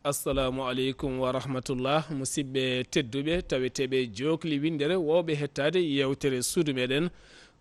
assalamu aleykum wa rahmatullah musidɓe tedduɓe taweteɓe jokli windere wowɓe hettade yewtere suudu meɗen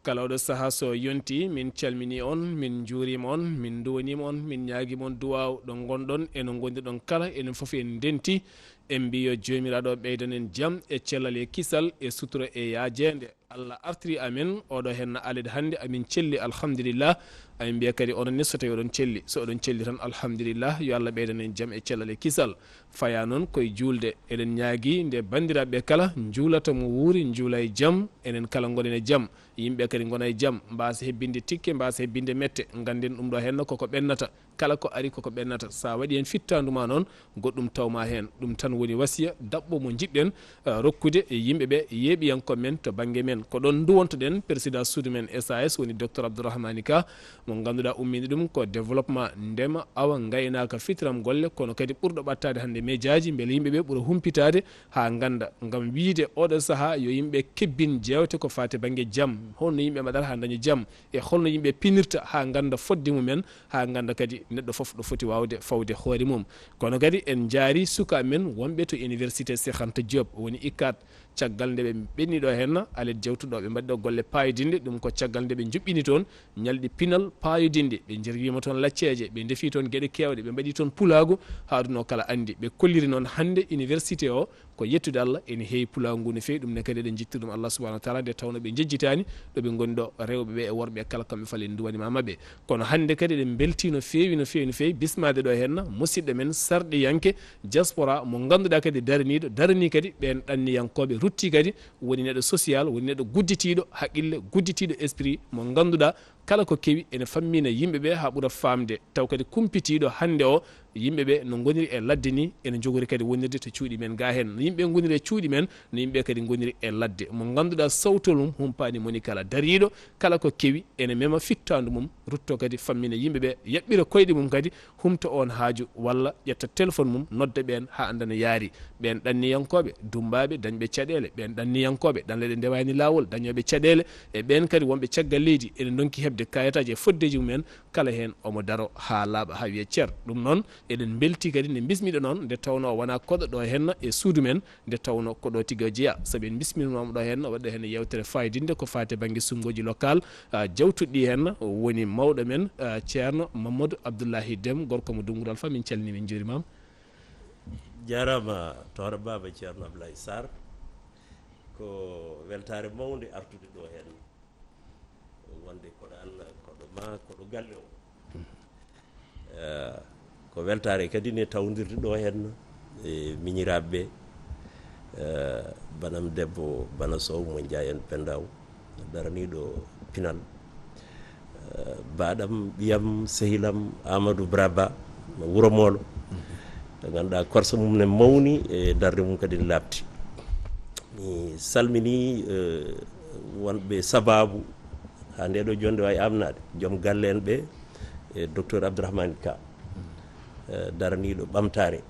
kala oɗo saaha so yonti min calmini on min juurima on min duwanima on min ñaguima on duwaw ɗo gonɗon eno gondiɗon kala enen foof en denti en mbi yo jomiraɗo ɓeydanen jaam e cellal e kisal e sutura e yajede Allah artiri amen oɗo henna alede hannde amin celli alhamdulillah amin mbiya kadi onon ne so tawi oɗon celli so oɗon celli tan alhamdulillah yo Allah ɓeydanen jaam e cellal e kisal faya noon koye julde eɗen ñaagui nde bandiraɓe kala juulata mo wuuri juula e jaam enen kala gonen e jaam yimɓe kadi gona e jaam mbasa hebbinde tikke mbasa hebbinde mette ganden ɗum ɗo henna koko ɓennata kala ko ari koko ɓennata sa waɗi hen fittanduma noon goɗɗum tawma hen ɗum tan woni wasiya dabɓo mo jiɗɗen rokkude e yimɓeɓe yeeɓiyanko men to banggue men ko ɗon duwontoɗen président suudu men SAS woni docteur Abdourahmani Ka mo ganduɗa ummini ɗum ko développement ndema awa gaynaka fitiram golle kono kadi ɓurɗo ɓattade hande médiaji beele yimɓeɓe ɓuura humpitade ha ganda gam wiide oɗo saaha yo yimɓe kebbin jewte ko fate banggue jaam holno yimɓe mbaɗata ha daña jaam e holno yimɓe pinirta ha ganda fodde mumen ha ganda kadi neɗɗo foof ɗo foti wawde fawde hoore mum kono kadi en jaari suka men wonɓe to université Cheikh Anta Diop woni ICAT caggal nde ɓe ɓenniɗo henna aled jewtuɗo ɓe mbaɗɗo golle payodinde ɗum ko caggal nde ɓe juɓɓini toon ñalɗi pinal payodinde ɓe jerwima toon lacceje ɓe defi toon gueɗe kewɗe ɓe mbaɗi toon pulagu haɗuno kala andi ɓe kolliri noon hande université o ko yettude Allah ene heewi pulagu ngu no fewi ɗum ne kadi eɗen jitti ɗum Allah subahanahu wa taala nde tawno ɓe jejjitani ɗo ɓe goni ɗo rewɓeɓe e worɓe kala kamɓe fale en duwanima mabɓe kono hande kadi eɗen belti no fewi no fewi no fewi bismade ɗo henna musidɗo men sarɗiyanke diaspora mo ganduɗa kadi darani kadi ɓen ɗanniyankoɓe rutti kadi woni neɗɗo social woni neɗɗo gudditiɗo haqqille gudditiɗo esprit mo ganduɗa kala ko kewi ene fammina yimɓeɓe ha ɓuura famde taw kadi kumpitiɗo hande o yimɓeɓe no goniri e ladde ni ene jogori kadi wonirde to cuuɗi men ga hen no yimɓe goniri e cuuɗi men no yimɓe kadi goniri e ladde mo ganduɗa sawtol mum humpani moni kala dariɗo kala ko kewi ene mema fittandu mum rutto kadi fammina yimɓeɓe yaɓɓira koyɗe mum kadi humta on haaju walla ƴetta téléphone mum nodda ɓen ha andana yaari ɓen ɗanniyankoɓe dumbaɓe dañɓe caɗele ɓen ɗanniyankoɓe ɗanleɗe ndewani lawol dañoɓe caɗele e ɓen kadi wonɓe caggal leydi ene donki hebde kayitaji e foddeji mumen kala hen omo daro ha laaɓa ha wiye ceer ɗum noon eɗen belti kadi nde bismiɗo noon nde tawno wona koɗo ɗo henna e suudu men nde tawno ko ɗo tigui jeeya saabi en bisminoma ɗo henna waɗɗo hen yewtere fayidinde ko fate banggue sumgoji local jawtuɗɗi henna woni mawɗo men ceerno Mamadou Abdoullahi Deme gorko mo Dungudu Alpha min calmini min juurimama jarama tawra baba ceerno Abdoulaye Sarr ko weltare mawde artude ɗo hen wonde koɗo Allah koɗo ma koɗo galle o ko weltare kadi ne tawdirde ɗo hen e miñiraɓeɓe banam debbo bana sow mo Ndiaye en Pendaw daraniɗo pinal baɗam ɓiyam sehilam Amadou Braba mo Wuro Molo nde ganduɗa korsa mum ne mawni e darde mum kadi ne labti mi salmini wonɓe sababu ha ndeɗo jonde wawi amnade joom galle en ɓe e docteur Abdourahmani Ka daraniɗo ɓamtare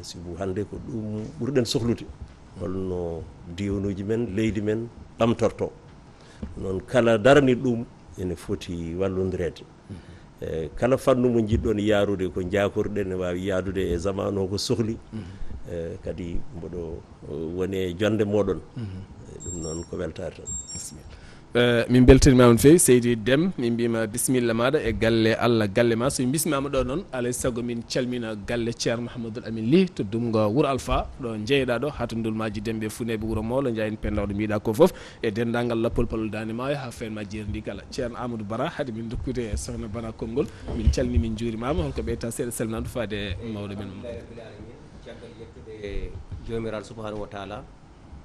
sibu hande ko ɗum ɓurɗen sohlude holno diwanuji men leydi men ɓamtorto noon kala daraniɗo ɗum ene foti wallodirede kala fannu mo jiɗɗon yaarude ko jakorɗen ne wawi yaadude e zamanu o ko sohli kadi mboɗo woni e jonde moɗon ɗum noon ko weltare tan min beltanima on fewi Seydi Deme min mbima bisimilla maɗa e galle Allah galle ma so min bismimama ɗo noon alay saago min calmina galle ceerno Mouhamadoul Amin Ly to Dumgo Wouro Alpha ɗo jeeyɗa ɗo hato ndulmaji demɓe funeɓe Wouro Molo Ndiaye en Pendaw ɗo mbiɗa ko foof e dendagal lappol palol dande maayo ha fen ma jeerdi kala ceerno Amadou Bara haade min dokkude sohna Bana konngol min calmini min juurimama holko ɓeyta seeɗa salminade fade mawɗo men caggal yettude jomiraɗo subahanahu wa taala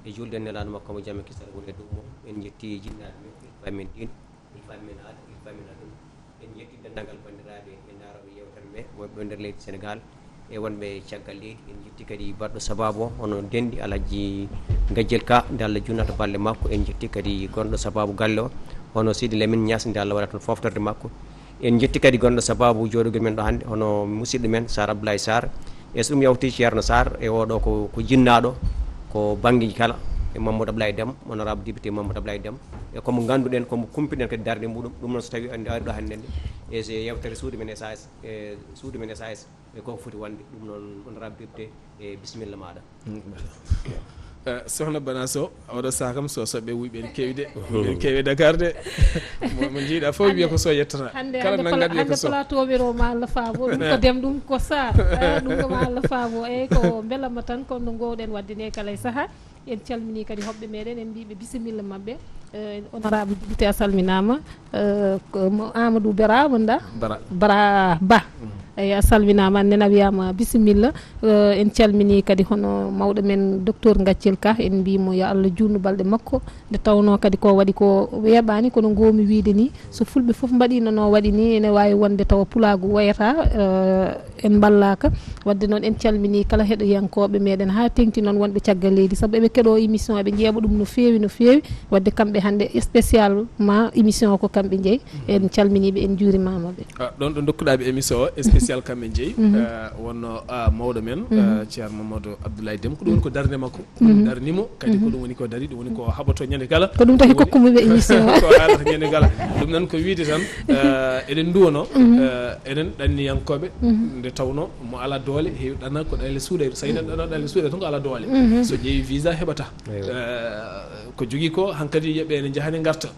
e julde nelaɗo makko mo jaame kisal woni e dow mum en jetti jinnaɓe men ilfaɓe men din ilfaɓe men aada ilfaɓe men aduna en jetti dendagal bandiraɓe e daroɓe yewtere nde wonɓe nder leydi Sénégal e wonɓe caggal leydi en jetti kadi baɗɗo sababu o hono dendi Alaji Gajjel Ka nde Allah junnata balle makko en jetti kadi gonɗo sababu galle o hono Sidi Lamine Niass nde Allah waɗa toon foftorde makko en jetti kadi gonɗo sababu joɗugol men ɗo hannde hono musidɗo men Sar Abdoulaye Sarr e so ɗum yawti ceerno Sarr e oɗo ko jinnaɗo ko banggueji kala e Mamadou Abdoulaye Deme honorable député Mamadou Abdoulaye Deme e komo ganduɗen komo kumpiɗen kadi darde muɗum ɗum noon so tawi andi ari ɗo hannde e yewtere suudu men SAS e suudu men SAS e koko foti wonde ɗum noon honorable député e bisimilla maɗa. sohna Bana Sow oɗo saaha kam so soɓɓe wuyɓe en keewi de en keewi Dakar de mo jiiɗa fof wiya ko so yettata kala naggat wiya ko so hande plateau ma Allah faabo ɗum ko dem ɗum ko sar ɗum ko ma Allah faabo eyyi ko belamma tan kono no gowɗen waddene kala e saaha en calmini kadi hoɓɓe meɗen en mbiɓe bisimilla mabɓe honorable député a salminama Amadou Bara wonɗa Bara Ba eyi a salminama nena wiyama bisimilla en calmini kadi hono mawɗo men docteur Gaccel Ka en mbimo yo Allah junnu balɗe makko nde tawno kadi ko waɗi ko weeɓani kono gomi wiide ni so fulɓe foof mbaɗino no waɗi ni ene wawi wonde tawa pulagu wayata en ballaka wadde noon en calmini kala heɗoyankoɓe meɗen ha tengti noon wonɓe caggal leydi saabu eɓe keeɗo émission eɓe jeeɓa ɗum no fewi wadde kamɓe hande spécialement émission o ko kamɓe jeeyi en calminiɓe en juurimamaɓe ɗon ɗo dokkuɗaɓe émission o spécial kamɓe jeeyi wonno mawɗo men ceerno Mamadou Abdoulaye Déme ko ɗum woni ko darde makko ko ɗum darnimo kadi ko ɗum woni ko dari ɗum woni ko haɓato ñande kala ko ɗum taki kokkumuɓe émission ko haalata ñande kala ɗum noon ko wiide tan eɗen duwono eɗen ɗanniyankoɓe nde tawno mo ala doole heewi ɗana ko ɗanle suuɗe so tawi ɗano ɗanle suuɗe tan ko ala doole so ƴeewi visa heɓata ko jogui ko hankkadi yeɓe ne jahani garta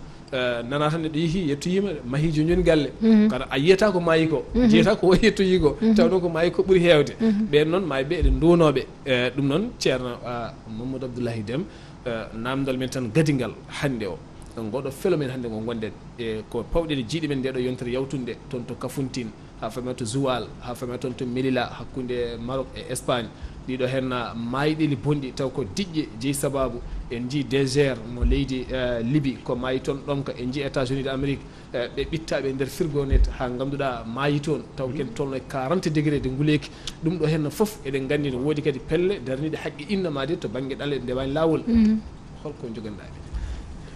nana tan neɗɗo yeehi yettoyima mahijo joni galle kada a yiyata ko maayi ko jeyata ko yettoyi ko tawno ko maayi ko ɓuuri hewde ɓen noon maayiɓe eɗen duwonoɓe ɗum noon ceerno Mamadou Abdoulaye Déme namdal men tan gadingal hande o ngoɗo felo men hande ngo gonɗen e ko pawɗe jiiɗi men ndeɗo yontere yawtunde toon to Kafountine ha fami to Joal ha fami toon to Melilla hakkude Maroc e Espagne ɗiɗo hen maayiɗeli bonɗi taw ko diƴƴe jeeyi sababu en jii désert mo leydi Libye ko maayi toon ɗonka en jii États-Unis d'Amérique ɓe ɓittaɓe nder frigo net ha ganduɗa maayi toon taw ken tolno e 40 degré de nguleyki ɗum ɗo henno foof eɗen gandi no woodi kadi pelle darniɗe haqqi innamade to banggue ɗale ndewani lawol holko joganɗaɓe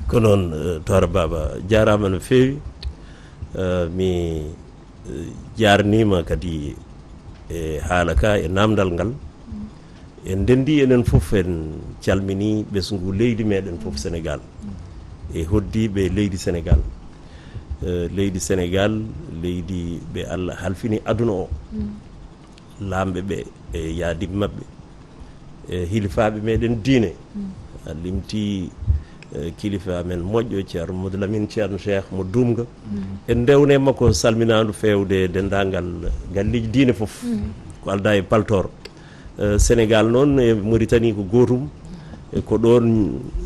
ko noon Tora Baba jarama no feewi mi jarnima kadi e haala ka e namdal ngal en dendi enen fof en calmini ɓesgu leydi meɗen fof Sénégal e hoddiɓe leydi Sénégal leydi Sénégal leydi ɓe Allah halfini aduna o lamɓe ɓe e yaadiɓe mabɓe e hilifaɓe meɗen diine a limti kilifa men moƴƴo ceerno Modou Lamine ceerno Cheikh mo dumga en ndewne makko salminandu fewde dendagal galleji diine fof ko alda e paltor Sénégal noon e Mauritanie ko gotum e ko ɗon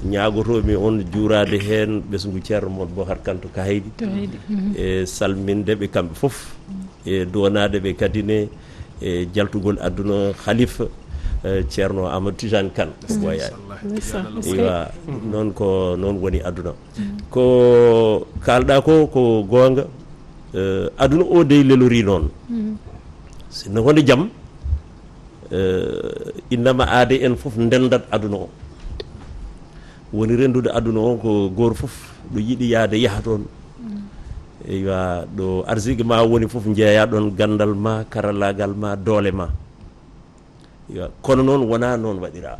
ñagotomi on juurade hen ɓesgu ceerno Modou Bocar Kanto Kahaydi e salmindeɓe kamɓe foof e duwanadeɓe kadine e jaltugol aduna khalifa ceerno Amadou Tijane Kane wayani iwa noon ko noon woni aduna ko kalɗa ko gonga aduna o dey lelori noon sinno wonde jaam innama aade en fof ndendat aduna o woni rendude aduna o ko goto fof ɗo yiiɗi yaade yaaha toon eywa ɗo arsigue ma woni fof jeeya ɗon gandal ma karallagal ma doole ma eywa kono noon wona noon waɗira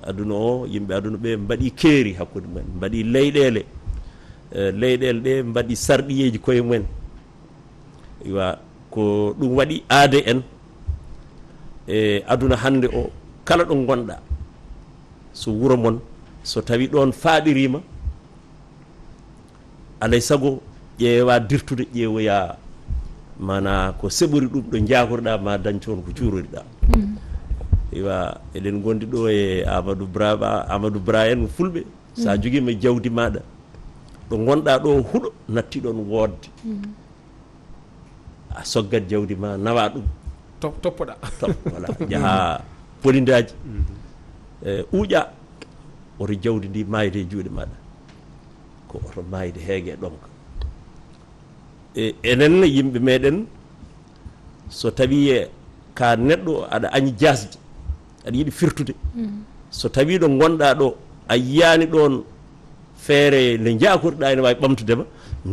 aduna o yimɓe aduna ɓe mbaɗi keeri hakkude mumen mbaɗi leyɗele leyɗele ɗe mbaɗi sarɗiyeji koye mumen eywa ko ɗum waɗi aade en e aduna hande o kala ɗo gonɗa so wuuro mon so tawi ɗon faaɗirima alay saago ƴeewa dirtude ƴeewoya mana ko seɓori ɗum ɗo jakorɗa ma dañ toon ko cuuroriɗa ewa eɗen gondi ɗo e Amadou Bra en fulɓe sa joguima jawdi maɗa ɗo gonɗa ɗo huuɗo natti ɗon wodde a soggat jawdi ma nawa ɗum toppoɗa voilà jaaha polindaji uƴa oto jawdi ndi mayde e juuɗe maɗa ko oto mayde heegue ɗonka e enen yimɓe meɗen so tawi ka neɗɗo aɗa añi jasde aɗa yiiɗi firtude so tawi ɗo gonɗa ɗo a yiyani ɗon feere nde jakorɗa ene wawi ɓamtudema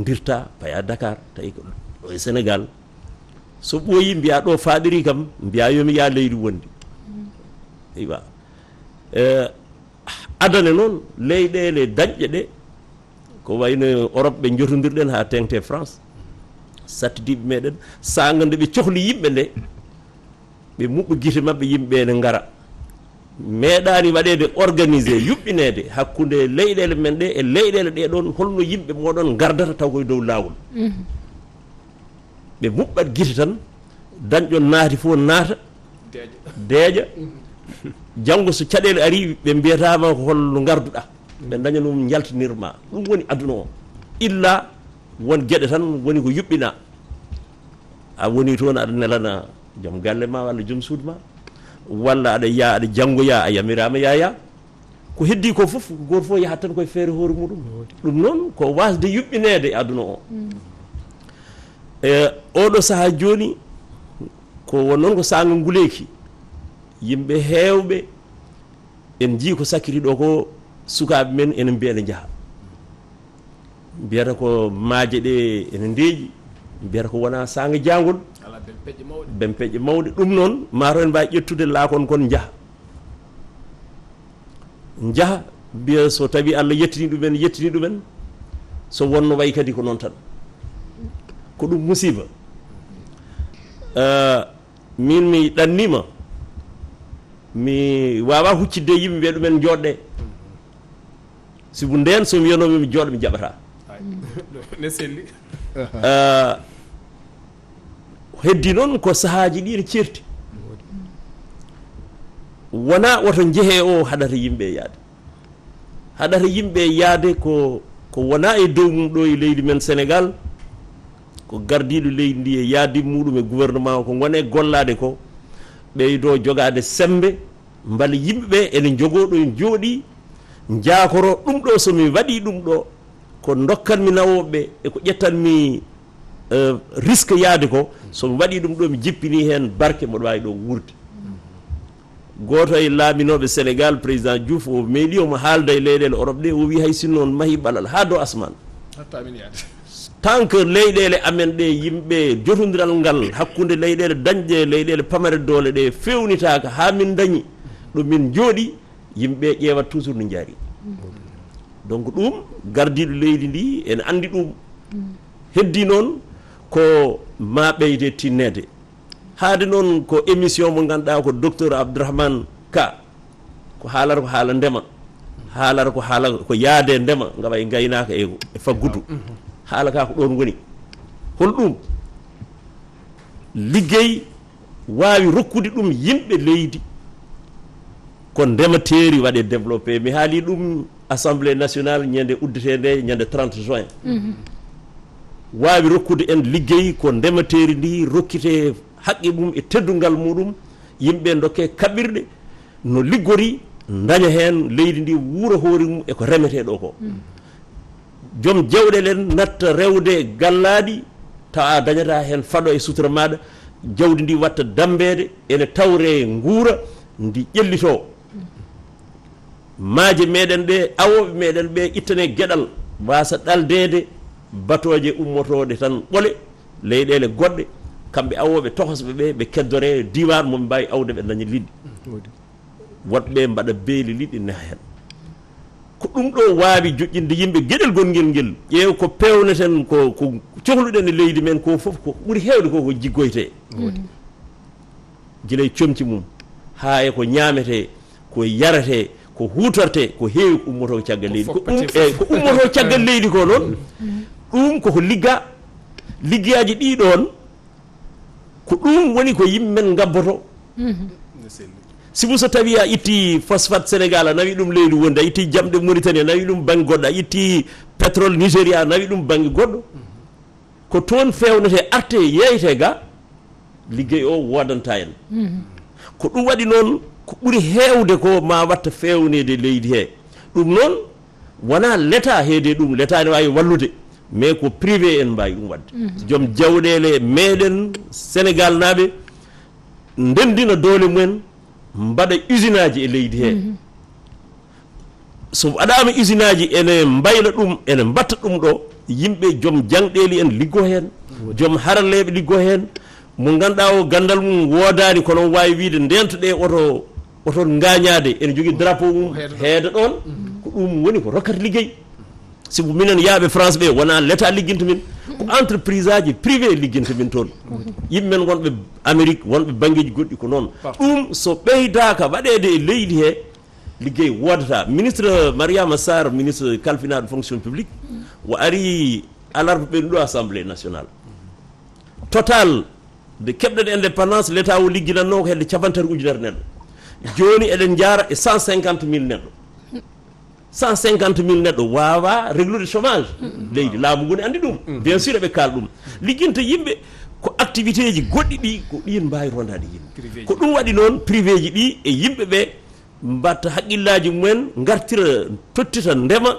dirta paya Dakar tawi ko ɗo e Sénégal so ɓooyi mbiya ɗo faɗiri kam mbiya yomi ya leydi wondi eywa adane noon leyɗele daƴƴe ɗe ko wayno Europe ɓe jotodirɗen ha tengte France sattidiɓe meɗen saga nde ɓe cohli yimɓe nde ɓe muɓɓa guite maɓɓe yimɓe ne ngara meeɗani waɗede organisé yuɓɓinede hakkude leyɗele men ɗe e leyɗele ɗe ɗon holno yimɓe moɗon gardata taw koye dow lawol ɓe muɓɓat guite tan dañƴon naati fof naata deeƴa janggo so caɗele ari ɓe mbiyatama ko holno garduɗa ɓe daña ɗum jaltinirma ɗum woni aduna o illa won gueɗe tan woni ko yuɓɓina a woni toon aɗa nelana joom galle ma walla joom suudu ma walla aɗa aɗa janggoya a yamirama yaya ko heddi ko foof goto fof yahat tan koye feere hoore muɗum ɗum noon ko wasde yuɓɓinede aduna o oɗo saaha joni ko won noon ko sanga nguleyki yimɓe hewɓe en jii ko sakkiri ɗo ko sukaɓe men ene mbiya ene jaaha mbiyata ko maaje ɗe ene ndeeƴi mbiyata ko wona sanga jangol bempeƴƴe mawɗe ɗum noon mataw en mbawi ƴettude laakon kon jaaha mbiya so tawi Allah yettini ɗumen so wonno way kadi ko noon tan ko ɗum musiba min mi ɗannima mi wawa huccidde yimɓe mbiya ɗumen joɗɗe sibu nden somi wiyanomi mi jooɗo mi jaɓata ne selli heddi noon ko sahaji ɗi ne certi wona woto jeehe o haɗata yimɓe yaade ko wona e dow mum ɗo e leydi men Sénégal ko gardiɗo leydi ndi e yaadi muɗum e gouvernement ko gone gollade ko ɓeydo jogade sembe mbala yimɓeɓe ene jogoɗo en jooɗi jakoro ɗum ɗo somi waɗi ɗum ɗo ko dokkanmi nawoɓe e ko ƴettanmi risque yaade ko somi waɗi ɗum ɗo mi jippini hen barke mboɗo wawi ɗo wurde goto e laaminoɓe Sénégal président Diouf o meeɗi omo haalda e leyɗele Europe ɗe o wi hay sinno on maahi ɓalal ha dow asman tant que leyɗele amen ɗe yimɓe jotodiral ngal hakkude leyɗele dañƴe leyɗele pamare doole ɗe fewnitaka ha min dañi ɗo min jooɗi yimɓe ƴeewat toujours no jaari donc ɗum gardiɗo leydi ndi ene andi ɗum heddi noon ko ma ɓeyde tinnede haade noon ko émission mo ganduɗa ko docteur Abdourahmane Ka ko haalata ko haala ndema haalata ko haala ko yaade ndema ngawa e gaynaka e faggudu haala ka ko ɗon woni hol ɗum liggey wawi rokkude ɗum yimɓe leydi ko ndemateri waɗe développé mi haali ɗum assemblée nationale ñande uddetede ñande 30 juin wawi rokkude en liggey ko ndemateri ndi rokkite haqqe mum e teddungal muɗum yimɓe dokke kaɓirɗe no liggori daña hen leydi ndi wuura hoore mum eko remete ɗo ko joom jawɗelen natta rewde gallaɗi tawa dañata hen faɗo e sutura maɗa jawdi ndi watta dambede ene tawre nguura ndi ƴellito maaje meɗen ɗe awoɓe meɗen ɓe ittane gueɗal wasa ɗaldede batoje ummotoɗe tan ɓole leyɗele goɗɗe kamɓe awoɓe tohosɓe ɓe keddore diwan moɓe mbawi awde ɓe daña liɗɗi woɗɓe mbaɗa beeli liɗɗi neha hen ko ɗum ɗo wawi joƴƴinde yimɓe gueɗel gonguel ngel ƴeew ko pewneten ko cohluɗen e leydi men ko foof ko ɓuuri hewde ko jiggoyte guila e comci mum ha e ko ñamete ko yarate ko hutorte ko heewi ko ummoto caggal leydi ko ummoto caggal leydi ko noon ɗum koko liggaji ɗiɗon ko ɗum woni ko yimɓe men gabboto sibu so tawi a itti phosphate Sénégal a nawi ɗum leydi wonde a itti jamɗe Mauritanie a nawi ɗum banggue goɗɗo a itti pétrole Nigéria a nawi ɗum banggue goɗɗo ko toon fewnete arte yeyete ga liggey o wodanta en ko ɗum waɗi noon ko ɓuuri hewde ko ma watta fewnede leydi he ɗum noon wona l'état heede ɗum l'état ne wawi wallude mais ko privé en mbawi ɗum wadde joom jawɗele meɗen Sénégal naaɓe ndendina doole mumen mbaɗa usine aji e leydi he so waɗama usine aji ene mbayla ɗum ene mbatta ɗum ɗo yimɓe joom jangɗeli en liggo hen joom haralleɓe liggo hen mo ganduɗa o gandal mum wodani kono wawi wiide ndentoɗe oto gañade ene jogui drapeau mum heeda ɗon ko ɗum woni ko rokkata liggey sibu minen yaaɓe France ɓe wona l'état ligginta min ko entreprise aji privé ligganta min toon yimɓe men wonɓe Amérique wonɓe banggueji goɗɗi ko noon ɗum so ɓeydaka waɗede e leydi he liggey wodata ministre Mariama Sarr ministre kalfinaɗo fonction publique o ari alarba ɓenɗo assemblée nationale total de keɓɗen indépendance l' état o ligginanno ko hedde 50 ujunere neɗɗo joni eɗen jaara e 150 000 neɗɗo 150 000 neɗɗo wawa réglude chômage leydi laamu ngu ne andi ɗum bien sûr eɓe kaal ɗum ligginta yimɓe ko activité ji goɗɗi ɗi ko ɗin mbawi rondade yimɓe ko ɗum waɗi noon privé ji ɗi e yimɓe ɓe mbatta haqqillaji mumen gartira tottita ndema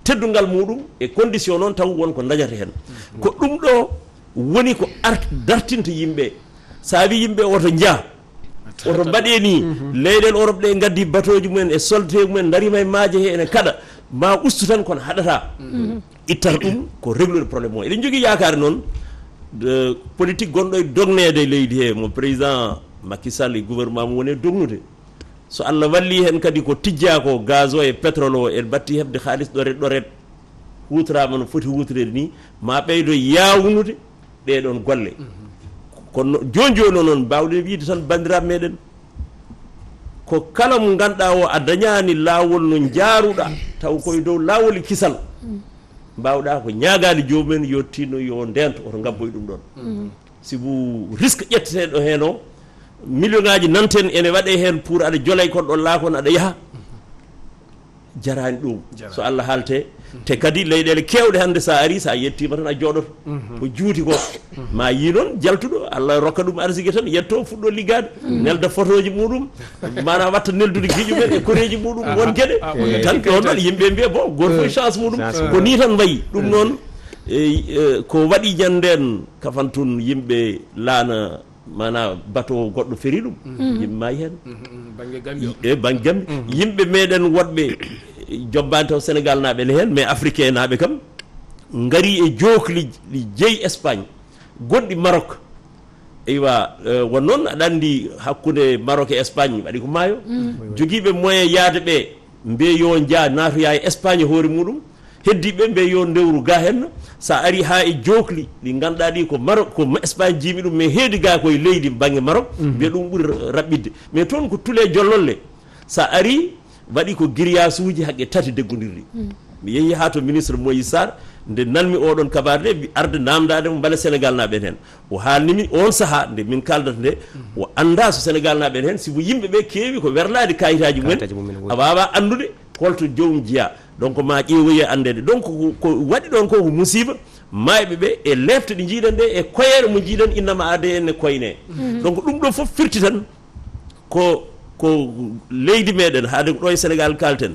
teddugal muɗum e condition noon taw wonko dañata hen ko ɗum ɗo woni ko dartinta yimɓe sa wi yimɓe oto jaa oto mbaɗe ni leyɗel Europe ɗe gaddi batoji mumen e soldate mumen darima e maaje he ene kaɗa ma ustu tan kono haɗata ittata ɗum ko réglude probléme o eɗen jogui yakare noon politique gonɗo e dognede leydi he mo président Macky Sall e gouvernement mo woni dognude so Allah walli hen kadi ko tijja ko gaz o e pétrole o en batti hebde halis ɗoret hutorama no foti hutorede ni ma ɓeydo yawnude ɗeɗon golle kono joni noon mbawɗen wiide tan bandiraɓe meɗen ko kala mo ganduɗa o a dañani lawol no jaaruɗa taw koye dow lawol kisal mbawɗa ko ñagade jomumen yo tinno yo ndento oto gabboy ɗum ɗon sibu risque ƴetteteɗo hen o million ngaji nanten ene waɗe hen pour aɗa jolay kon ɗon laakon aɗa yaaha jarani ɗum so Allah haalte te kadi leyɗele kewɗe hande sa ari sa yettima tan a jooɗoto ko juuti ko ma yi noon jaltuɗo Allah rokka ɗum arsigue tan yetto fuɗɗo liggade nelda photoji muɗum mana watta neldude guiƴumen e koreji muɗum won gueɗe tan ɗon ɗon yimɓe mbiya bon goto fof chance muɗum ko ni tan wayi ɗum noon ko waɗi ñanden kafantun yimɓe laana mana bateau goɗɗo feri ɗum yimɓe maayi hen e banggue Gambie yimɓe meɗen woɗɓe jobbani taw Sénégal naɓe ne hen mais africain naɓe kam gari e jokli jeeyi Espagne goɗɗi Maroc eywa won noon aɗa andi hakkude Maroc e Espagne waɗi ko maayo joguiɓe moyen yaade ɓe mbiye yo jaa natoya e Espagne hoore muɗum heddiɓe mbiye yo ndewru ga henna sa ari ha e jokli ɗi ganduɗa ɗi ko Maroc ko Espagne jiimi ɗum mais heedi ga koye leydi banggue Maroc mbiya ɗum ɓuuri raɓɓidde mais toon ko tuule jollolle sa ari waɗi ko grillage uji haqqe tati deggodirɗi mi yeehi ha to ministre Moïse Sarr nde nanmi oɗon kabaru nde arde namdade mo beele Sénégal naɓen hen o haalnimi on saaha nde min kaldata nde o anda so Sénégal naɓen hen sibo yimɓeɓe keewi ko werlade kayitaji mumen a wawa andude holto jomum jeeya donc ma ƴeewoye andede donc ko waɗi ɗon ko ko musiba mayɓe ɓe e lefte ɗe jiiɗen ɗe e koyere mo jiiɗen innama ADN ne koyne donc ɗum ɗo foof firti tan ko leydi meɗen haade ko ɗo e Sénégal kalten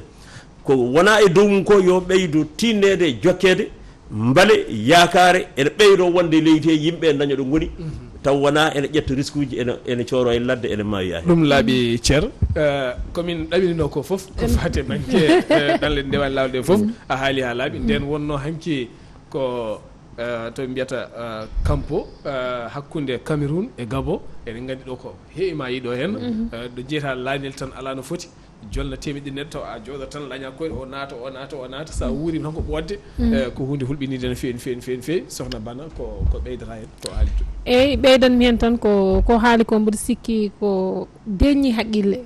ko wona e dow mum ko yo ɓeydo tinnede e jokkede mbale yakare ene ɓeydo wonde leydi he yimɓe daña ɗo goni taw wona ene ƴetta risque uji ene cooro e ladde ene mawiya hen ɗum laaɓi ceer komin ɗaɓinino ko foof ko fate banque ɗanle ndewani lawɗe foof a haali ha laaɓi nden wonno hanki ko to mbiyata campo hakkude Cameroun e Gabon eɗen gandi ɗo ko heewi ma yiɗo hen ɗo jeeyata laanel tan ala no foti jolna temeɗɗi neɗɗo taw a jooɗo tan laña koyɗe o naata sa wuurima tan ko ɓodde ko hunde hulɓinide no feewi sohna Bana ko ɓeydata hen to haalito eyyi ɓeydanmi hen tan ko haali ko mboɗo sikki ko deññi haqqille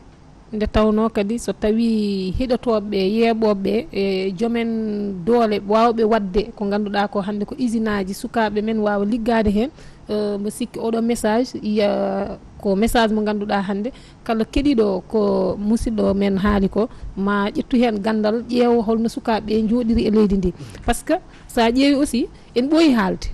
nde tawno kadi so tawi hiɗotoɓeɓe yeeɓoɓeɓe e joomen doole wawɓe wadde ko ganduɗa ko hande ko usine aji sukaɓe men wawa liggade hen mbo sikki oɗo message ko message mo ganduɗa hande kala keɗiɗo ko musidɗo men haali ko ma ƴettu hen gandal ƴeewa holno sukaɓe jooɗiri e leydi ndi par ce que sa ƴeewi aussi en ɓooyi haalde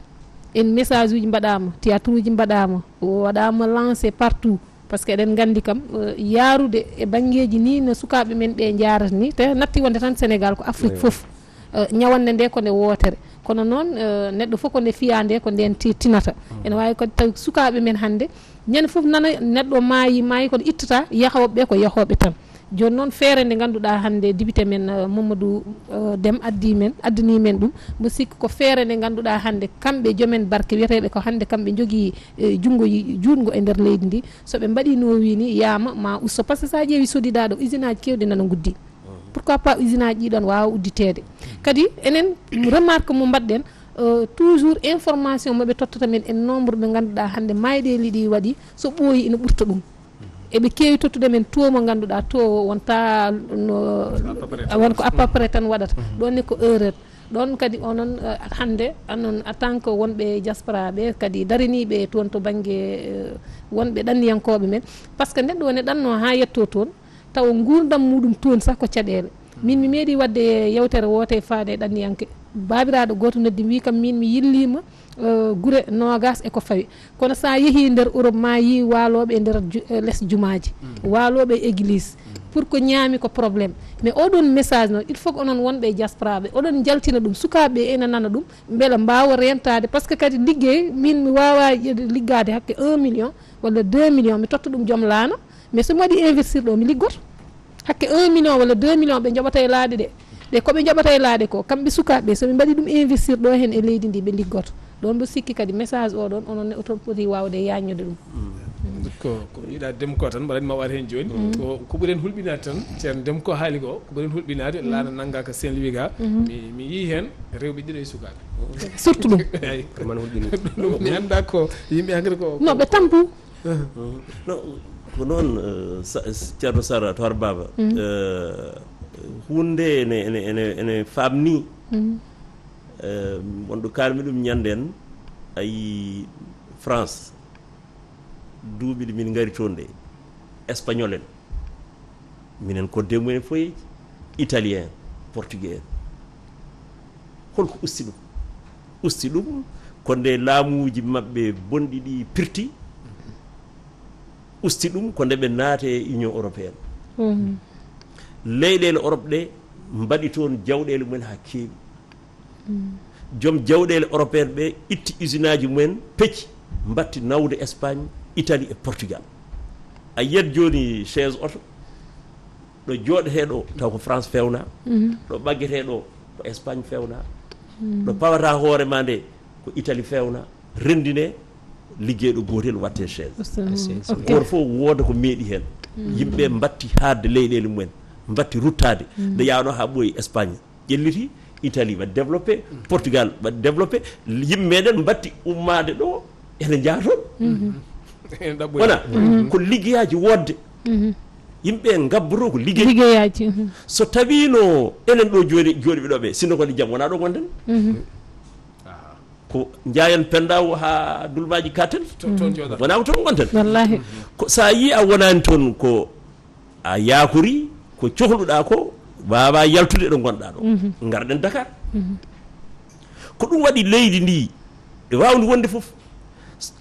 en message uji mbaɗama théâtre uji mbaɗama waɗama lancé partout par ce que eɗen gandi kam yaarude e banggueji ni no sukaɓe men ɓe jarata ni te natti wonde tan Sénégal ko Afrique foof ñawande nde ko nde wootere kono noon neɗɗo fof ko nde fiya nde ko nden tinata ene wawi kadi taw sukaɓe men hande ñande foof nana neɗɗo maayi kono ittata yahoɓeɓe ko yahoɓe tan joni noon feere nde ganduɗa hande député men Mamadou Deme addani men ɗum mo sikki ko feere nde ganduɗa hande kamɓe joomen barke wiyeteɓe ko hande kamɓe jogui jungo e nder leydi ndi soɓe mbaɗi no wini yaama ma usto par ce que sa ƴeewi sodidaɗo usine aji kewɗi nana guddi pourquoi pas usine aji ɗiɗon wawa udditede kadi enen remarque mo mbaɗɗen toujours information maɓe tottata men en nombre ɓe ngannduɗaa hannde mayɗeeli ɗi waɗi so ɓooyi ina ɓurta ɗum eɓe keewi tottude men to mo ngannduɗaa to wonta wonko à peu près tan waɗata ɗon ne ko erreur ɗon kadi onon hannde anon en tant que wonɓe diaspora ɓe kadi daraniɓe toon to baŋnge wonɓe ɗanniyankoɓe men par ce que neɗɗo wone ɗanno ha yetto toon taw gurdam muɗum toon sah ko caɗele min mi meeɗi wadde yewtere woote faade e ɗanniyanke babiraɗo goto noddi wi kam min mi yillima gure nogas eko fawi kono sa yeehi nder Europe ma yi waloɓe e nder less jumaji waloɓe e église pour ko ñaami ko probléme mais oɗon message noon il faut que onon wonɓe diaspora ɓe oɗon jaltina ɗum sukaɓe ene nana ɗum beela mbawa rentade par ce que kadi liggey min mi wawa liggade hakke 1 million walla 2 million mi totta ɗum joom laana mais somi waɗi investir ɗo mi liggoto hakke 1 million walla 2 million ɓe joɓata e laaɗe ɗe koɓe joɓata e laaɗe ko kamɓe sukaɓe somi mbaɗi ɗum investir ɗo hen e leydi ndi ɓe liggoto ɗon mbo sikki kadi message oɗon onon oton poti wawde yagnude ɗum ko yiɗa Demko tan mbaɗani ma waat hen joni ko ɓuuren hulɓinade tan ceerno Demko haali ko ɓuuren hulɓinade laana nangga ko Saint Louis ga mi yi hen rewɓe ɗiɗo e sukaɓe surtout ɗum eyyi man hulɓini ɗum mi anda ko yimɓe hankadi ko non ɓe tampu non ko noon ceerno Sara to har baba hunde ene famni wonɗo kalmi ɗum ñanden ayi France duuɓi ɗi min gari toon ɗe espagnol en minen kodde mumen foyeji italien portugais en holko usti ɗum konde laamuji mabɓe bonɗi ɗi pirti usti ɗum ko nde ɓe naate union européenne leyɗele Europe ɗe mbaɗi toon jawɗele mumen ha keewi joom jawɗele européenne ɓe itti usine aji mumen pecci mbatti nawde Espagne Italie e Portugal a yiyat joni chaise oto ɗo jooɗeteɗo taw ko France fewna ɗo ɓaggeteɗo ko Espagne fewna ɗo pawata hoore ma nde ko Italie fewna rendine liggeyɗo gotel watte chaise goto fof wooda ko meeɗi hen yimɓe mbatti haadde leyɗele mumen mbatti ruttade nde yawno ha ɓooyi Espagne ƴelliti Italie waɗi développé Portugal waɗi développé yimɓe meɗen mbatti ummade ɗo ene jaaton wona ko liggeyaji wodde yimɓe gabboto ko liggeyaji so tawino enen ɗo jooɗiɓe ɗo ɓe sinno kode jaam wona ɗo gonɗen ko jayen pendaw ha dulmaji katen wona ko toon gonten wallahi ko sa yi a wonani toon ko a yakori ko cohluɗa ko wawa yaltude ɗo gonɗa ɗo garɗen Dakar ko ɗum waɗi leydi ndi e wawdi wonde foof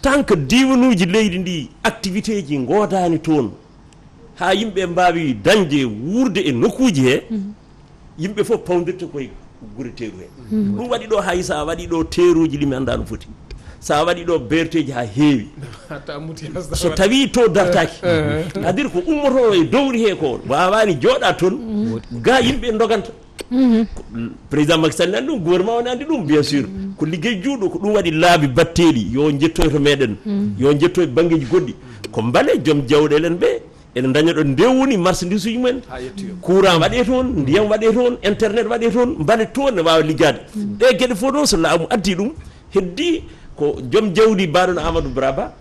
tant que diwanuji leydi ndi activité ji godani toon ha yimɓe mbawi dañde wurde e nokkuji he yimɓe foof pawdirta koye gure teeru he ɗum waɗi ɗo hay sa waɗi ɗo teeruji ɗi mi anda no foti sa waɗi ɗo berteji ha heewi so tawi to dartaki c'est-à-dire ko ummoto e dowri he ko wawani jooɗa toon ga yimɓe doganta président Macky Sall nani ɗum gouvernement o ne andi ɗum bien sûr ko liggey juuɗo ko ɗum waɗi laabi batteɗi yo jettoy to meɗen yo jettoy banggueji goɗɗi ko mbale joom jawɗelen ɓe ene daña ɗo ndewoni marchandise uji mumen courant waɗe toon ndiyam waɗe toon internet waɗe toon mbale toon ne wawa liggade ɗe gueɗe fof noon so laamu addi ɗum heddi ko joom jawdi mbaɗon Amadou Braba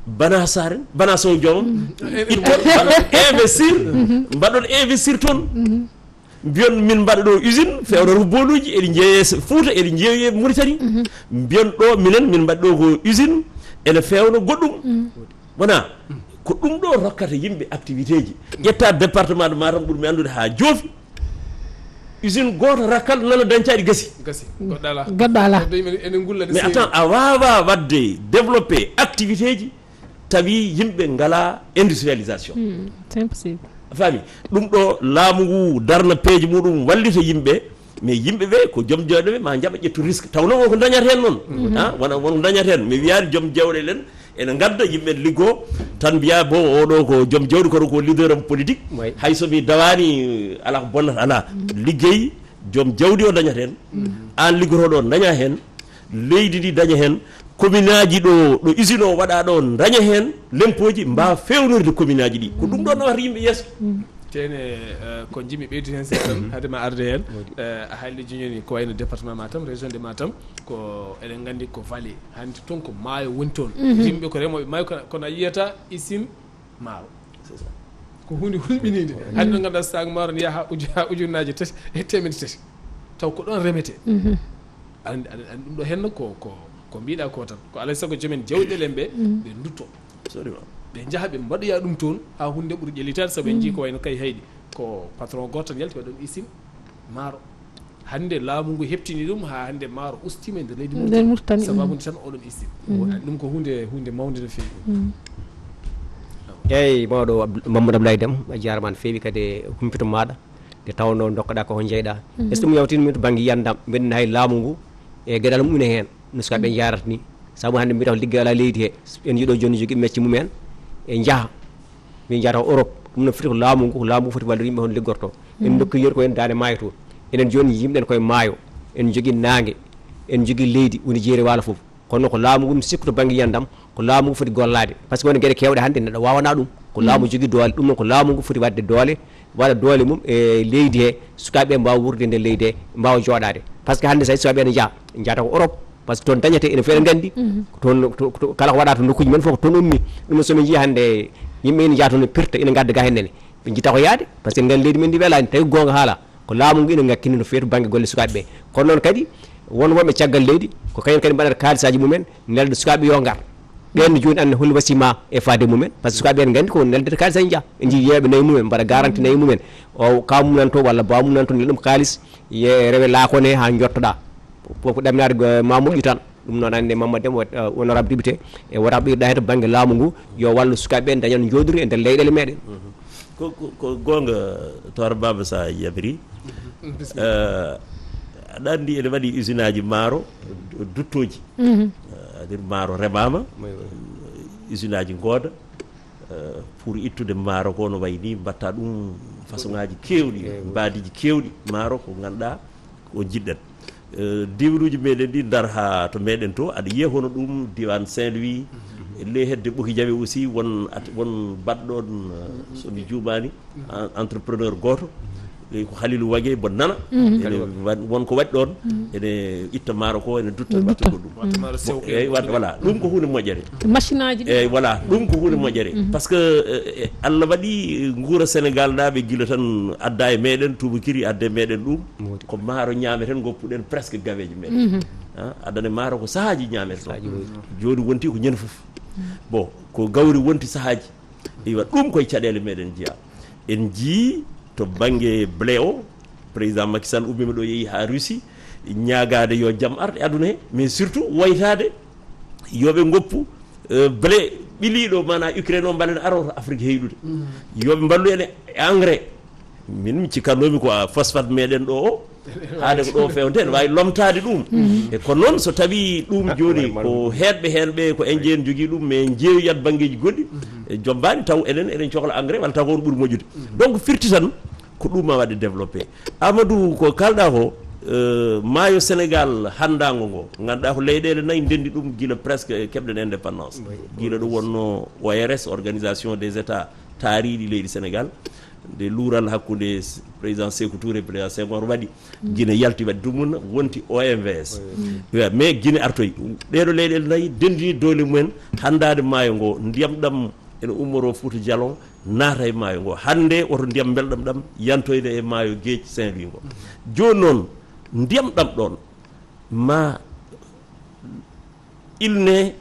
bana saren bana sow joomam itton investir mbaɗon investir toon mbiyon min mbaɗa ɗo usine fewnoto boluji eɗi jeeye Fouta eɗi jeeye Mauritanie mbiyon ɗo minen min mbaɗi ɗo ko usine ene fewno goɗɗum wona ko ɗum ɗo rokkata yimɓe activité ji ƴetta département de Matam ɓurmi andude ha joofi usine goto rakkal nana dañcaɗi gasi goɗɗo ala mais attends a wawa wadde développé activité ji tawi yimɓe ngala industrialisation c'est impossible faami ɗum ɗo laamu ngu darna peeje muɗum wallita yimɓe mais yimɓe ɓe ko joom jawɗe ɓe ma jaɓa ƴettu risque taw noon wonko dañata hen noon wona wonko dañata hen mi wiyani joom jawɗelen ene gadda yimɓe liggo tan mbiya bo oɗo ko joom jawɗi koto ko leader am politique hay somi dawani ala ko bonnata ala liggey joom jawɗi o dañata hen an liggotoɗo daña hen leydi ndi daña hen commune aji ɗo usine o waɗa ɗo daña hen lempoji mbawa fewnorde commune aji ɗi ko ɗum ɗo nawata yimɓe yeeso tene ko jimi ɓeydi hen seeɗan hade ma arde hen a haalli joni ko wayno département Matam région de Matam ko eɗen gandi ko vallée hande toon ko maayo woni toon yimɓe ko remoɓe maayo kono a yiyata usine maaro ko hunde hulɓinide hande ɗo ganduɗa sac maaro ne yaha ujunnaje 3 e temedde 3 taw ko ɗon remete andi ɗum ɗo henno ko mbiɗa ko tan ko alay saago joomen jawɗele ɓe ɓe dutto ɓe jaaha ɓe mbaɗoya ɗum toon ha hunde ɓuuri ƴellitade saabu en jii ko wayno kay haydi ko patron goto tan yalti waɗon usine maaro hande laamu ngu heɓtini ɗum ha hande maaro ustima e nder leydi Mauritanie sababude tan oɗon usine ɗum ko hunde mawde no feewi eyyi mawɗo Mamadou Abdoulaye Déme a jarama no feewi kadi humpito maɗa nde tawno dokkaɗa koko jeyɗa est ce que ɗum yawtini to banggue yiyandam mbeɗen hay laamu ngu e gueɗal mum ine hen no sukaɓe jarata ni saabu hande mbiyata ko ligguey ala leydi he en yiiɗo joni jogui mecce mumen e jaaha min jahata Europe ɗum no foti ko laamu ngu foti wallude yimɓe hono liggorto en dokki yeru ko en dande maayo toon enen joni yimɗen koye maayo en jogui nangue en jogui leydi woni jeeri walo foof kono ko laamu ngu mi sikku to banggue yiyandam ko laamu ngu foti gollade par ce que woni gueɗe kewɗe hande neɗɗo wawana ɗum ko laamu jogui doole ɗum noon ko laamu ngu foti wadde doole waɗa doole mum e leydi he sukaɓe mbawa wurde nde leydi he mbawa joɗade par ce que hande so sukaɓe ene jahata ko Europe par ce que toon dañete ene feere gandi toon kala ko waɗa to nokkuji men fof ko toon ummi ɗum somin jii hande yimɓe ene jaa toon ne pirta ina gadda ga hennene ɓe jitta ko yaade par ce que ngan leydi men ndi welani tawi gonga haala ko laamu ngu ina ngakkini no feewi to banggue golle sukaɓeɓe kono noon kadi won wonɓe caggal leydi ko kañum kadi mbaɗata kalisaji mumen nelda sukaɓe yo gar ɓen joni anne holli wasima e faade mumen par ce que sukaɓe en gandi ko neldede kalisaji jaa ɓe jii yeeɓe nayyi mumen mbaɗa garanti nayyi mumen o kaw mum nan to walla baw mum nan to nel ɗum kalis ye rewe laakone ha jottoɗa fofo ɗamnade ma moƴƴu tan ɗum noon hannde Mamadou Déme honorable député e wota ɓirɗa hen to banggue laamu ngu yo wallu sukaɓe en dañan jodori e nder leyɗele meɗen ko gonga towar baba sa yabri aɗa andi ene waɗi usine aji maaro duttoji adir maaro remama usine aji gooda pour ittude maaro ko no way ni mbatta ɗum façon ngaji kewɗi mbadiji kewɗi maaro ko ganduɗa ko jiɗɗen diwruji meɗen ɗi dar ha to meɗen to aɗa yiya hono ɗum diwan Saint-Louis le hedde ɓoki jawe aussi won baɗɗon somi juumani entrepreneur goto ko Halilou Wague bo nana wonko waɗi ɗon ene itta maaro ko ene dutta wattugo ɗum eyyi voilà ɗum ko hunde moƴƴere machine aji ɗi eyyi voilà ɗum ko hunde moƴƴere par ce que Allah waɗi guura Sénégal naɓe guila tan adda e meɗen tubakiri adda e meɗen ɗum ko maaro ñameten goppuɗen presque gaweje meɗen addane maaro ko sahaji ñamete to joni wonti ko ñande foof bon ko gawri wonti sahaji iwa ɗum koye caɗele meɗen jiiya en jii to banggue blé o président Macky Sall ummima ɗo yeehi ha Russie ñagade yo jaam arde aduna he mais surtout waytade yoɓe goppu blé ɓiliɗo mana Ukraine o mballen aroto Afrique heyɗude yoɓe mballu ene engrais min mi cikkannomi ko phosphate meɗen ɗo o haade ko ɗo fewnte ne wawi lomtade ɗum e kono noon so tawi ɗum joni ko heɗɓe hen ɓe ko indien jogui ɗum mais jeeyoyat banggueji goɗɗi e jombani taw eɗen cohla engrais walla taw ko on ɓuuri moƴƴude donc firti tan ko ɗum ma waɗde développé Amadou ko kalɗa ko maayo Sénégal handago ngo ganduɗa ko leyɗele nayyi ndendi ɗum guila presque keɓɗen indépendance guila ɗo wonno ORS organisation des états taariɗi leydi Sénégal nde luural hakkude président Sékou Touré président Senghor waɗi Guinée yalti waɗi ɗum wonti OMVS mais Guinée artoyi ɗeɗo leyɗele nayyi dendini doole mumen handade maayo ngo ndiyam ɗam ene ummoro Fouta Djalon naata e maayo ngo hande oto ndiyam belɗam ɗam yantoyde e maayo Gueji Saint-Louis ngo joni noon ndiyam ɗam ɗon ma ilne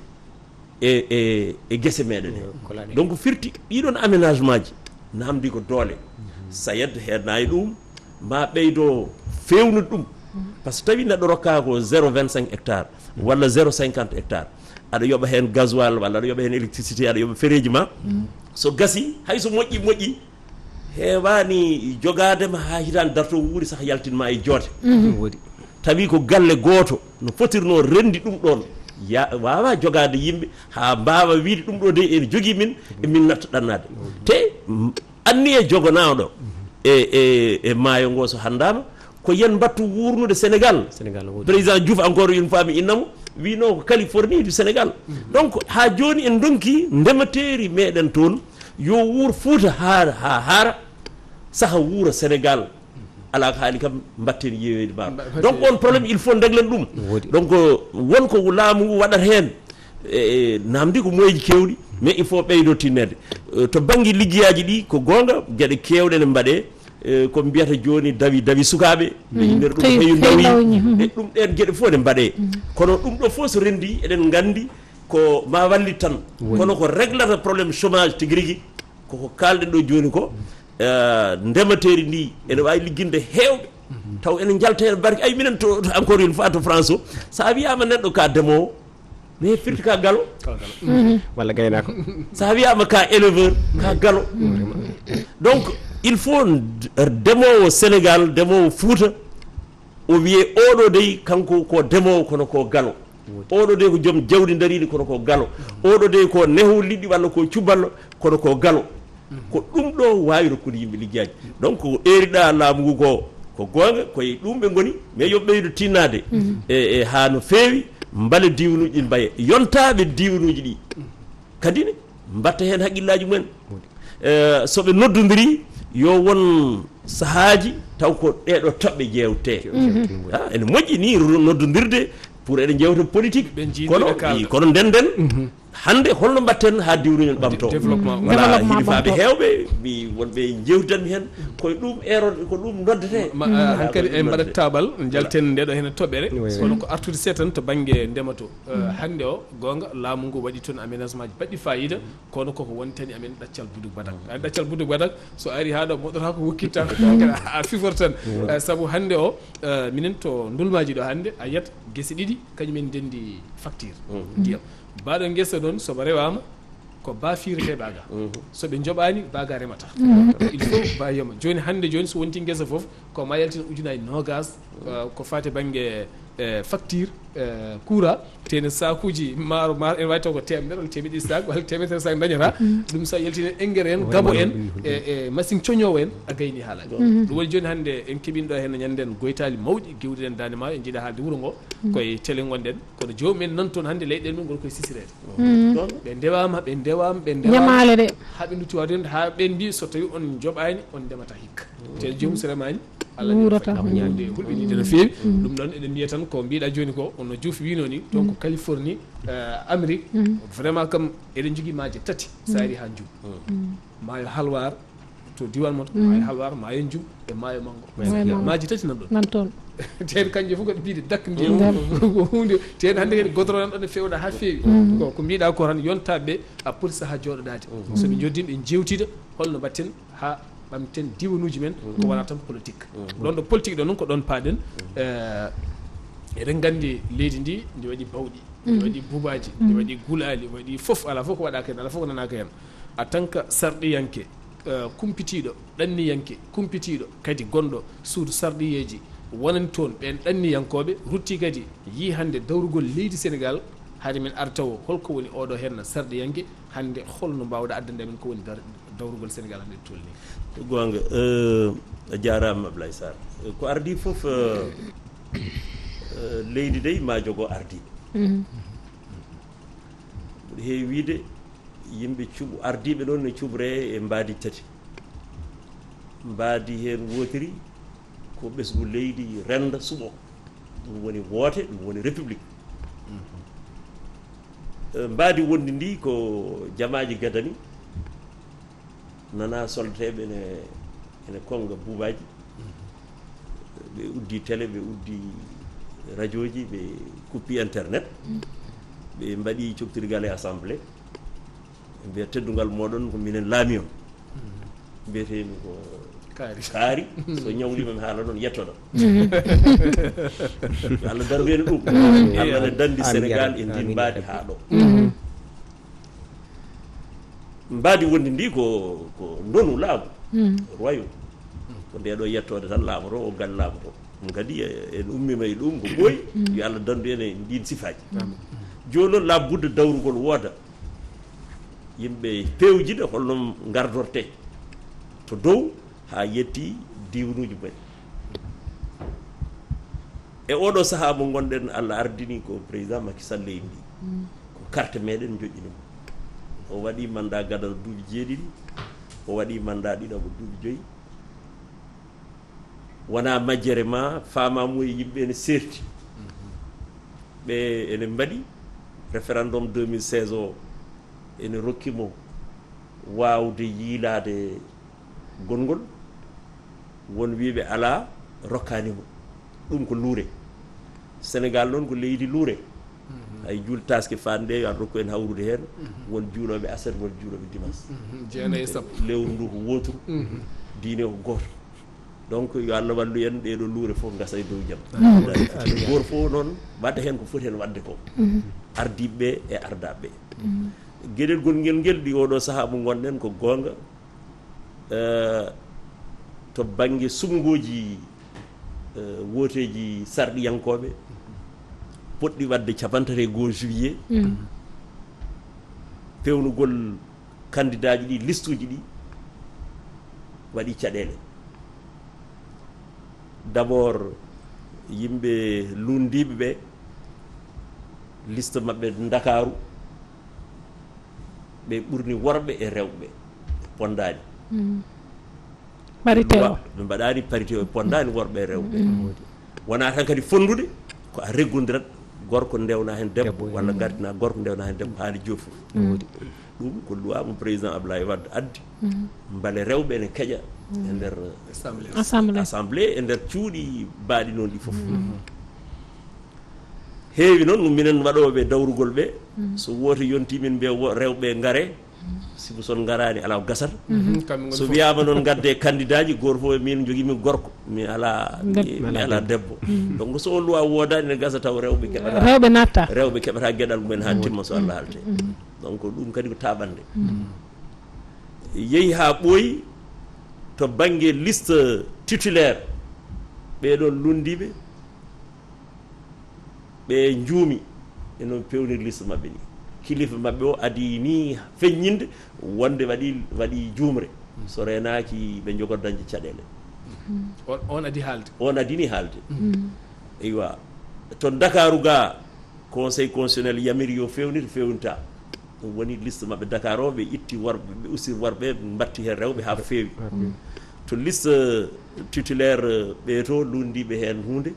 e guese meɗen he donc firti ɗiɗon aménagement ji namdi ko doole SAED heednayi ɗum ma ɓeydo fewnude ɗum par ce que tawi neɗɗo rokka ko 0,25 hectare walla 0,50 hectare aɗa yoɓa hen gasoil walla aɗa yoɓa hen électricité aɗa yoɓa fereji ma so gasi hayso moƴƴi hewani jogadema ha hitande darto wuuri sah yaltinma e joote tawi ko galle goto no fotirno rendi ɗum ɗon wawa jogade yimɓe ha mbawa wiide ɗum ɗo de ene jogui min emin natta ɗannade te anni e jogonaɗo e maayo ngo so handama ko yen battu wurnude Sénégal président Diouf encore une fois mi innamo wino ko Californie du Sénégal donc ha joni en donki ndemateri meɗen toon yo wuur Fouta ha haara saha wuuro Sénégal ala ko haali kam mbatten yeeyoyde ma donc on probléme il faut deglen ɗum donc wonko laamu ngu waɗata heen namdi ko moyeji kewɗi mais il faut ɓeydo tinnede to banggue liggueyaji ɗi ko gonga gueɗe kewɗe ne mbaɗe ko mbiyata joni dawi sukaɓe ɓe yimɓe ɗum heewi dawi e ɗum ɗen gueɗe fof ne mbaɗe kono ɗum ɗo fof so rendi eɗen gandi ko ma wallit tan kono ko réglata probléme chômage tigui rigui koko kalɗen ɗo joni ko ndemateri ndi ene wawi ligginde hewɓe taw enen jalta hen barke ay minen to encore une fois to France o sa wiyama neɗɗo ka ndemowo mais firti ka galo walla gaynako sa wiyama ka éleveur ka galo donc il faut ndemowo Sénégal ndemowo Fouta o wiye oɗo dey kanko ko ndemowo kono ko galo oɗo de ko joom jawdi dariɗi kono ko galo oɗo de ko neho liɗɗi walla ko cuballo kono ko galo ko ɗum ɗo wawi rokkude yimɓe liggueji donc eriɗa laamu ngu ko gonga koye ɗum ɓe goni mais yo ɓeydo tinnade e ha no feewi mbale diwanuji ɗi mbaye yontaɓe diwanuji ɗi kadine mbatta hen haqqillaji mumen soɓe noddodiri yo won sahaji taw ko ɗeɗo toɓɓe jewte ene moƴƴi ni noddodirde pour eɗen jewta politique kono ndenden hande holno mbatten ha diwruñol ɓamto voilà hilifaɓe hewɓe mi wonɓe jewtitanmi hen koye ɗum erode ko ɗum noddete hankkadi e mbaɗat tabal jalten ndeɗo hen toɓɓere kono ko artude seetan to banggue ndema to hande o gonga laamu ngu waɗi toon aménagement ji baɗɗi fayida kono koko wontani amen ɗaccal buduk badak ɗaccal buduk badak so ari haɗo moɗota ko hokkitta a fifor tan saabu hande o minen to ndulmaji ɗo hande a yiyat guese ɗiɗi kañumen dendi facture ndiyam baɗo guesa noon soba rewama ko ba firete baga soɓe joɓani baga remata il faut ba yema joni hande joni so wonti guesa foof ko ma yaltina ujunaji nogas ko fate banggue facture courant tene sakuji maaro en wawi taw ko temedere walla temedde sac walla temedere sac dañata ɗum sa yaltine engrais en gabo en e machine coñowo en a gayni haalaji ɗum woni joni hande en keeɓino ɗo hen ñanden goytali mawɗi guewɗiɗen dande ma en jiiɗa haalde wuuro ngo koye télé gonɗen kono jomumen nan toon hande leyɗen men goni koye sisirede ɓe ndewama ñamale ɗe haaɓe dutti wawde ha ɓen mbi so tawi on joɓani on ndemata hikka te jomum so remani Allah wurata hulɓinide no feewi ɗum noon eɗen mbiya tan ko mbiɗa joni ko ono Diouf wino ni donc Californie Amérique vraiment comme eɗen jogui maaje tati sa ari ha Djoum maayo halwar to diwan moto maayo halwar maayo Djoum e maayo mango maaje tati nan toon ten kanƴe fof koɗe mbiɗe dakka ndiyam hunde ten hande kadi godoro nan ɗon e fewɗa ha feewi ko mbiɗa ko tan yontaɓeɓe a poti saaha joɗoɗade soɓe joddima ɓe jewtida holno mbatten ha ɓamten diwanuji men ko wona tan politique ɗon ɗo politique ɗo noon ko ɗon paaɗen eɗen gandi leydi ndi ndi waɗi bawɗi ndi waɗi bubaji ndi waɗi gulali waɗi foof ala fof ko waɗaka hen ala fof ko nanaka hen a tant que sarɗiyanke kumpitiɗo ɗanniyanke kumpitiɗo kadi gonɗo suudu sarɗiyeji wonani toon ɓen ɗanniyankoɓe rutti kadi yi hande dawrugol leydi Sénégal haade men artawo holko woni oɗo hen sarɗiyanke hande holno mbawɗa addande men ko woni dawrugol Sénégal hande tolni gonga a jarama Ablaye Sarr ko ardi foof leydi dey ma jogo ardiɓe ɓuuri heewi wiide yimɓe cuuɓu ardiɓe ɗon ne cuɓre e mbaadi tati mbaadi hen wotiri ko ɓesgu leydi renda suɓo ɗum woni woote ɗum woni république mbaadi wondi ndi ko jamaji gadani nana soldateɓe ene konga buubaji ɓe uddi télé ɓe uddi radio ji ɓe kuppi internet ɓe mbaɗi coktirgal e assemblée mbiya teddugal moɗon ko minen laami on mbiyetemi ko kaari so ñawlima mi haala noon yettoɗo Allah darweno ɗum Allah ne dandi Sénégal e ndin mbaadi ha ɗo mbaadi wondi ndi ko ndonu laamu royaume ko ndeɗo yettode tan laamu to o gal laamu to ɗum kadi en ummima e ɗum ko ɓooyi yo Allah dandu en e ndin sifaji joni noon laabudde dawrugol wooda yimɓe pewjiɗe holno gardorte to dow ha yetti diwanuji mumen e oɗo saaha mo gonɗen Allah ardini ko président Macky Sall leydi ko carte meɗen joƴƴinimo o waɗi mandat gadal duuɓi 7 o waɗi mandat ɗiɗaɓo duuɓi 5 wona majjere ma famamu e yimɓe ene serti ɓe ene mbaɗi référendum 2016 o ene rokkimo wawde yiilade gongol won wiɓe ala rokkanimo ɗum ko luure Sénégal noon ko leydi luure hay jultaske fanɗe yo an rokku en hawrude hen won juuloɓe aset won juuloɓe dimanche jeenayi e sappo lewru ndu ko woturu diine ko goto donc yo Allah wallu en ɗeɗo luure fof gasa e dow jaam goto fof noon waɗa hen ko foti hen wadde ko ardiɓeɓe e ardaɓeɓe gueɗel gonguel ngel ɗi oɗo saaha mo gonɗen ko gonga to banggue sumgoji woteji sarɗiyankoɓe poɗɗi wadde 31 juillet pewnugol candidat ji ɗi liste uji ɗi waɗi caɗele d' abord yimɓe lundiɓe ɓe liste mabɓe Dakaru ɓe ɓurni worɓe e rewɓe pondani parité o ɓe mbaɗani parité o pondani worɓe e rewɓe wona tan kadi fondude ko a reggodirat gorko ndewna hen debbo walla gardina gorko ndewna hen debbo haali joofu ɗum ko loi mo président Abdoulaye Wade addi beele rewɓe ene keeƴa e nder assemblée e nder cuuɗi baaɗi noon ɗi foof heewi noon ɗum minen waɗoɓe dawrugol ɓe so woto yonti min mbiya rewɓe gaare siko son garani ala ko gasata so wiyama noon gadde candidat ji goto fof min joguimi gorko mi ala debbo donc so on loi wodani ne gasa taw rewɓe keɓata rewɓe natta rewɓe keɓata gueɗal mumen ha timma so Allah halte donc ɗum kadi ko taɓande yeehi ha ɓooyi to banggue liste titulaire ɓeɗon lundiɓe ɓe juumi eno pewnir liste mabɓe ni kilifa mabɓe o adi ni feññinde wonde waɗi juumre so renaki ɓe jogor dañde caɗele on adi haalde on adini haalde eywa to Dakaru ga conseil constitutionnel yamiri yo fewnita fewnita ɗum woni liste mabɓe Dakar o ɓe itti worɓe ɓe ustir worɓe ɓe mbatti hen rewɓe ha feewi to liste titulaire ɓe to lundiɓe hen hunde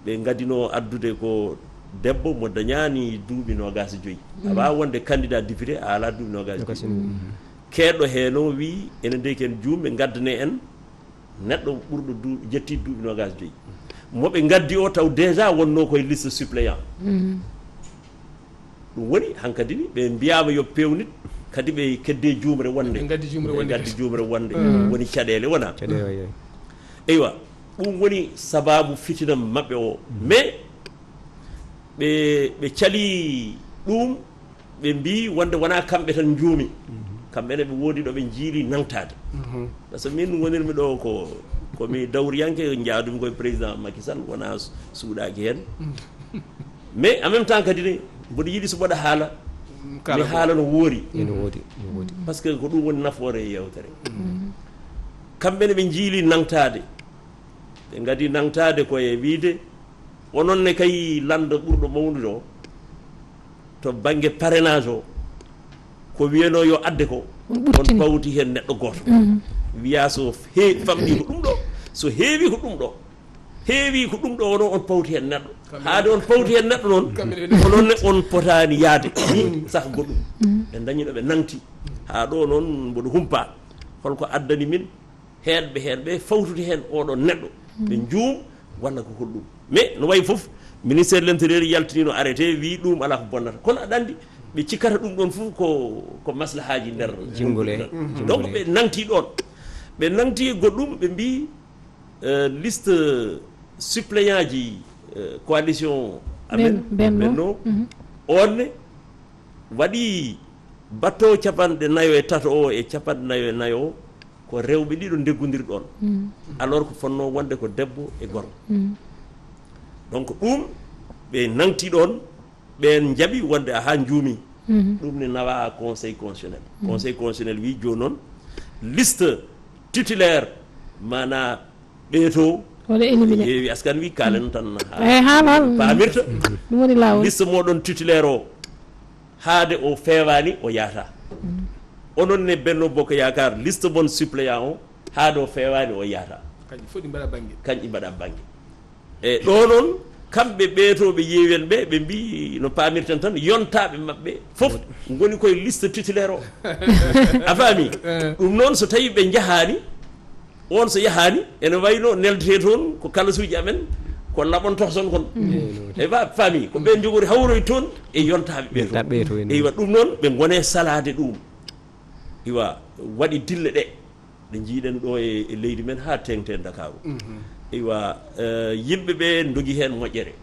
ɓe gadino addude ko debbo mo dañani duuɓi 25 a wawa wonde candidat député a ala duuɓi 25 keɗɗo heno wi enen de ken juum ɓe gaddane en neɗɗo ɓurɗo jetti duuɓi 25 moɓe gaddi o taw déjà wonno koye liste suppléant ɗum woni hankkadi ni ɓe mbiyama yo pewnit kadi ɓe kedde juumre wonde gaddi juumre wonde woni caɗele wona eywa ɗum woni sababu fitina mabɓe o mais ɓe cali ɗum ɓe mbi wonde wona kamɓe tan juumi kamɓene ɓe woodi ɗo ɓe jiili nantade par ce que min wonirmi ɗo komi dawriyanke jaadumi koye président Macky Sall wona suuɗaki hen mais en même temps kadi ne mboɗo yiiɗi so mboɗa haala mi haala no woori par ce que ko ɗum woni nafoore e yewtere kamɓene ɓe jiili nantade ɓe gadi nantade koye wiide onon ne kay landa ɓurɗo mawnude o to banggue parrainage o ko wiyeno yo adde ko on pawti hen neɗɗo goto wiya so famɗi ko ɗum ɗo so heewi ko ɗum ɗo heewi ko ɗum ɗo onon on pawti hen neɗɗo haade on pawti hen neɗɗo noon ononne on potani yaade ni saka goɗɗum ɓe dañiɗo ɓe nanti ha ɗo noon mboɗo humpa holko addani min heɗɓe fawtude hen oɗon neɗɗo ɓe juum walla ko holɗum mais no wayi foof ministére de l' intérieur yaltinino arrêté wi ɗum ala ko bonnata kono aɗa andi ɓe cikkata ɗum ɗon fof ko maslahaji nder jingole donc ɓe nanti ɗon ɓe nanti goɗɗum ɓe mbi liste suppléant ji coalition amen benno onne waɗi batto capanɗe nayo e tato o e capanɗe nayo e nayo o ko rewɓe ɗiɗo deggodiri ɗon alors ko fonno wonde ko debbo e gorko donc ɗum ɓe nanti ɗon ɓen jaaɓi wonde aha juumi ɗum ne nawa conseil constitutionnel conseil constitutionnel wi joni noon liste titulaire mana ɓeeto yeewi askan wi kalen tan pamirta liste moɗon titulaire o haade o fewani o yaata onon ne Benno Bokk Yakar liste mon suppléant o haade o fewani o yaata kanƴi fof ɗi mbaɗa banggue kanƴi mbaɗa banggue e ɗo noon kamɓe ɓeetoɓe yeewen ɓe ɓe mbi no paamirten tan yontaɓe mabɓe fof goni koye liste titulaire o a faami ɗum noon so tawi ɓe jahani on so yahani ene wayno neldete toon ko kalasuji amen ko laɓon tohson kon e faami ko ɓen jogori hawroy toon e yontaɓe ɓe toon eywa ɗum noon ɓe gone salade ɗum iwa waɗi dille ɗe ɗe jiiɗen ɗo e leydi men ha tengten Dakaru eywa yimɓe ɓe dogi hen moƴƴere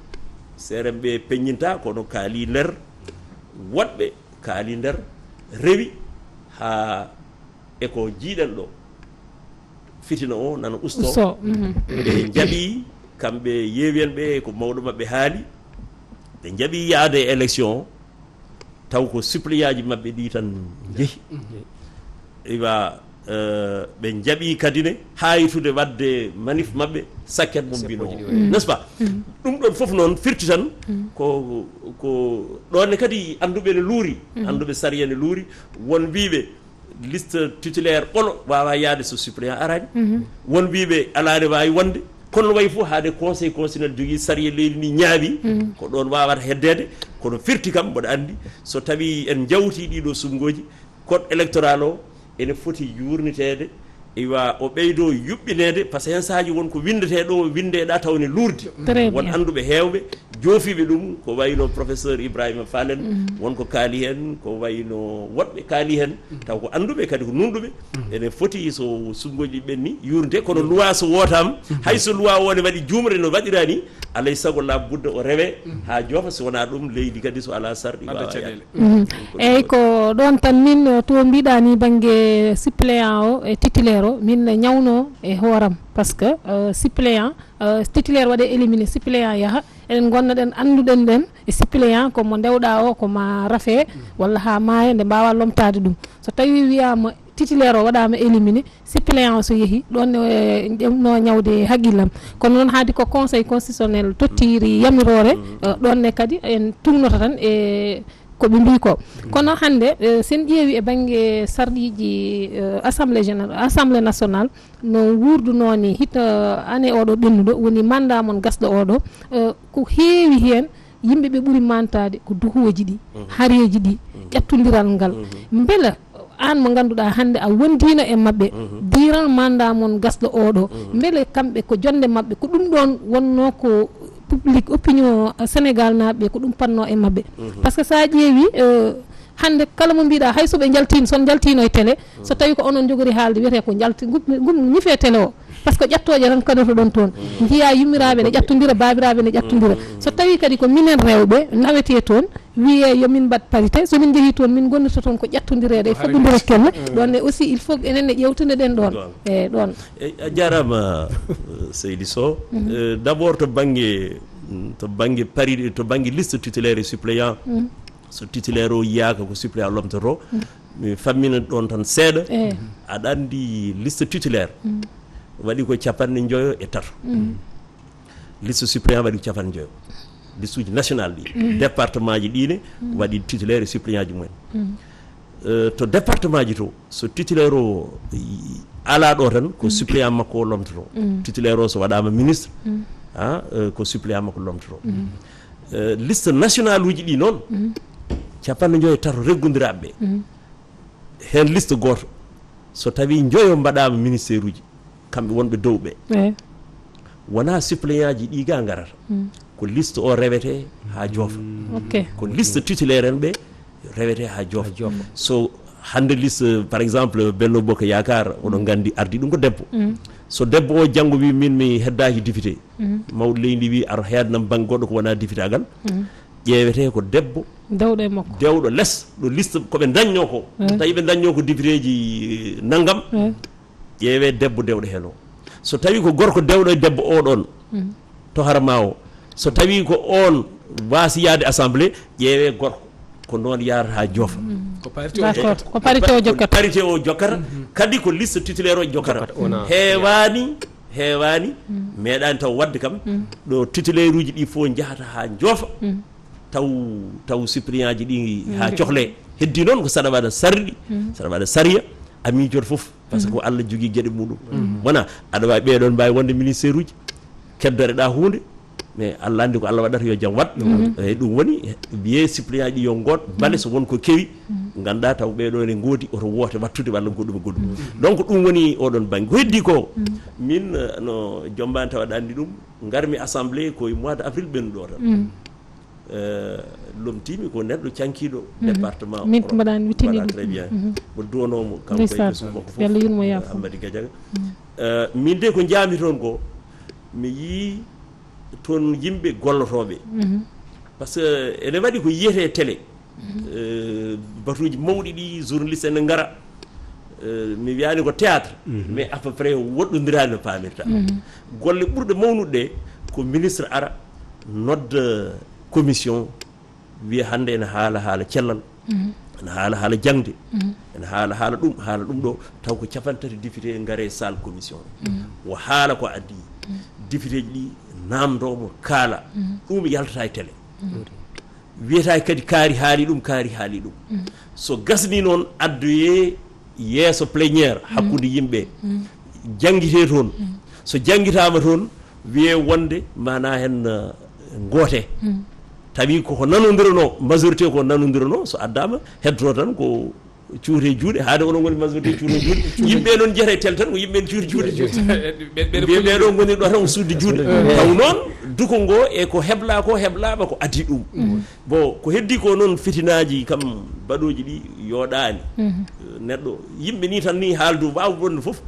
serem ɓe peññinta kono kaali nder woɗɓe kaali nder rewi ha eko jiiɗen ɗo fitina o nana usto ɓe jaaɓi kamɓe yeewen ɓe ko mawɗo mabɓe haali ɓe jaaɓi yaade élection taw ko suppléant ji mabɓe ɗi tan jeehi eywa ɓe jaaɓi kadi ne hayitude wadde manif mabɓe sakket mum mbino n'est ce pas ɗum ɗon foof noon firti tan ko ɗonne kadi anduɓe ne luuri anduɓe sariya ne luuri won wiiɓe liste titulaire ɓolo wawa yaade so suppléant arani won wiiɓe ala ne wawi wonde kono wayi fof haade conseil constitutionnel jogui sariya leydi ndi ñaawi ko ɗon wawata heddede kono firti kam mboɗo andi so tawi en jawti ɗiɗo sumgoji code électoral o ene foti yurnitede eywa o ɓeydo yuɓɓinede par ce que hen sahaji wonko windeteɗo windeɗa tawne luurdi won anduɓe hewɓe joofiɓe ɗum ko wayno professeur Ibrahima Fallen wonko kaali hen ko wayno woɗɓe kaali hen taw ko anduɓe kadi ko nunɗuɓe ene foti so sumgoji ɓenni yurnde kono loi so wotama hayso loi o ne waɗi jumre no waɗirani alay saago la budda o rewe ha joofa so wona ɗum leydi kadi so ala sarɗi wawa yaade eyyi ko ɗon tan min to mbiɗani banggue suppléant o e titulaire o min ñawno e hooram par ce que suppléant titulaire waɗe éliminé suppléant yaaha eɗen gonnoɗen anduɗen ɗen e suppléant komo ndewɗa o koma raafe walla ha maaya nde mbawa lomtade ɗum so tawi wiyama titulaire o waɗama éliminé suppléant o so yeehi ɗon no ñawde haqqillam kono noon haadi ko conseil constitutionnel tottiri yamirore ɗonne kadi en tumnota tan e koɓe mbi ko kono hande sen ƴeewi e banggue sarɗiji assemblée nationale no wurdunoni hito année oɗo ɓennuɗo woni mandat mon gasɗo oɗo ko heewi hen yimɓeɓe ɓuuri mantade ko duhuwoji ɗi haareji ɗi ƴettodiral ngal beela an mo ganduɗa hande a wondino e mabɓe diran mandat mon gasɗo oɗo beele kamɓe ko jonde mabɓe ko ɗum ɗon wonno ko public opinion Sénégal naɓe ko ɗum panno e mabɓe par ce que sa ƴeewi hande kala mo mbiɗa hay soɓe jaltino son jaltino e télé so tawi ko onon jogori haalde wiyete ko jalti gum ñife télé o par ce que ƴattoje tan kadoto ɗon toon jiiya yummiraɓe ne ƴattodira babiraɓe ne ƴattodira so tawi kadi ko minen rewɓe nawete toon wiye yomin mbat parité somin jeehi toon min gonnata toon ko ƴattodirede e foɓɓodira kelle ɗonne aussi il faut enenne ƴewtude ɗen ɗon e ɗon a jarama Seydi Sow d' abord to banggue pari to banggue liste titulaire et suppléant so titulaire o yiyaka ko suppléant lomtoto mi fammina ɗon tan seeɗa aɗa andi liste titulaire waɗi ko 50 liste suppléant waɗi ko 50 liste uji national ɗi département ji ɗine waɗi titulaire et suppléant ji mumen to département ji to so titulaire o ala ɗo tan ko suppléant makko o lomtoto titulaire o so waɗama ministre ko suppléant makko lomtoto liste national uji ɗi noon 50 reggodiraɓe ɓe hen liste goto so tawi joyo mbaɗama ministére uji kamɓe wonɓe dow ɓe wona suppléant ji ɗi ga garata ko liste o rewete ha joofa ko liste titulaire en ɓe rewete ha joofa so hande liste par exemple Benno Bokk Yakar oɗon gandi ardi ɗum ko debbo so debbo o janggo wi min mi heddaki député mawɗo leydi wi ar heednam banggue goɗɗo ko wona député-agal ƴewete ko debbo dewɗo e makko dewɗo less ɗo liste koɓe dañño ko tawi ɓe dañño ko député ji naggam ƴeewe debbo dewɗo hen o so tawi ko gorko dewɗo e debbo oɗon to harma o so tawi ko on wasi yaade assemblée ƴeewe gorko ko noon yarata ha joofa ko parité o jokkata kadi ko liste titulaire o jokkata heewani meeɗani taw wadde kam ɗo titulaire uji ɗi fof jahata ha joofa taw suppléant ji ɗi ha cohle heddi noon ko saɗa waɗa sarɗi saɗa waɗa sariya a miijoto fof par ce que ko Allah jogii geɗe muɗum wona aɗa wawi ɓeɗon mbawi wonde ministére uji keddoreɗa hunde mais Allah andi ko Allah waɗata yo jaam waɗ eyyi ɗum woni wiye suppléant ɗi yo goot bale so wonko kewi ganduɗa taw ɓeɗo ne goodi oto woote wattude walla goɗɗum donc ɗum woni oɗon banggue ko heddi ko min no jombani taw aɗa andi ɗum garmi assemblée koye mois de avril ɓennuɗo tan lomtimi ko neɗɗo cankiɗo département min ko mbaɗani witini très bien mo duwanomo kanko e sumako fof Amady Gadiaga min de ko jaami toon ko mi yii toon yimɓe gollotoɓe par ce que ene waɗi ko yiyete télé batuji mawɗi ɗi journaliste ene gara mi wiyani ko théâtre mais à peu près woɗɗodirani no pamirta golle ɓurɗe mawnude ɗe ko ministre ara nodda commission wiya hande ene haala cellal ene haala jangde ene haala ɗum ɗo taw ko capantati député gaare salle commission o haala ko addi député ji ɗi namdomo kaala ɗum yaltata e télé wiyata kadi kaari haali ɗum so gasni noon addoye yeeso pléniére hakkude yimɓe jangguite toon so jangguitama toon wiye wonde mana hen goote tawi koko nanodirono majorité ko nanodirono so addama heddoto tan ko cuute juuɗe haade onon goni majorité cuute juuɗe yimɓe noon jeyata e tel tan ko yimɓe cuute juuɗe ɓeɗon goni ɗo tan ko sudde juuɗe taw noon duko ngo e ko heblama ko adi ɗum bon ko heddi ko noon fitinaji kam baɗoji ɗi yooɗani neɗɗo yimɓe ni tan ni haaldu wawa wonde foof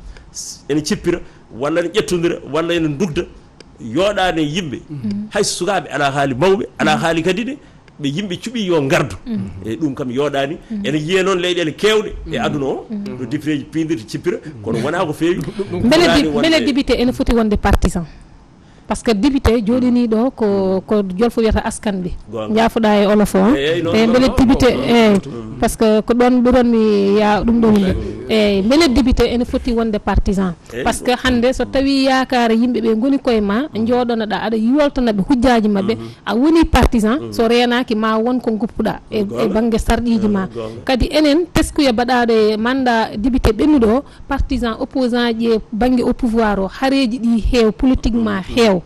ene cippira walla ene ƴettodira walla ene dugda yooɗani yimɓe hayso sukaɓe ala haali mawɓe ala haali kadi de ɓe yimɓe cuɓi yo gardu e ɗum kam yooɗani ene yiye noon leyɗele kewɗe e aduna o ɗo député ji pindirta cippira kono wona ko feewi beele député ene foti wonde partisan par ce que député jooɗiniɗo ko jolfo wiyata askan ɓe jaafoɗa e olofo e beele député par ce que ko ɗon ɓuranmi ya ɗum ɗon eyyi beele député ene foti wonde partisan par ce que hande so tawi yakare yimɓeɓe goni koye ma jooɗonoɗa aɗa yoltanaɓe hujjaji mabɓe a woni partisan so renaki ma won ko guppuɗa e banggue sarɗiji ma kadi enen teskuya baɗaɗo e mandat député ɓennuɗo o partisan opposant ji e banggue au pouvoir o haareji ɗi heew politiquement heew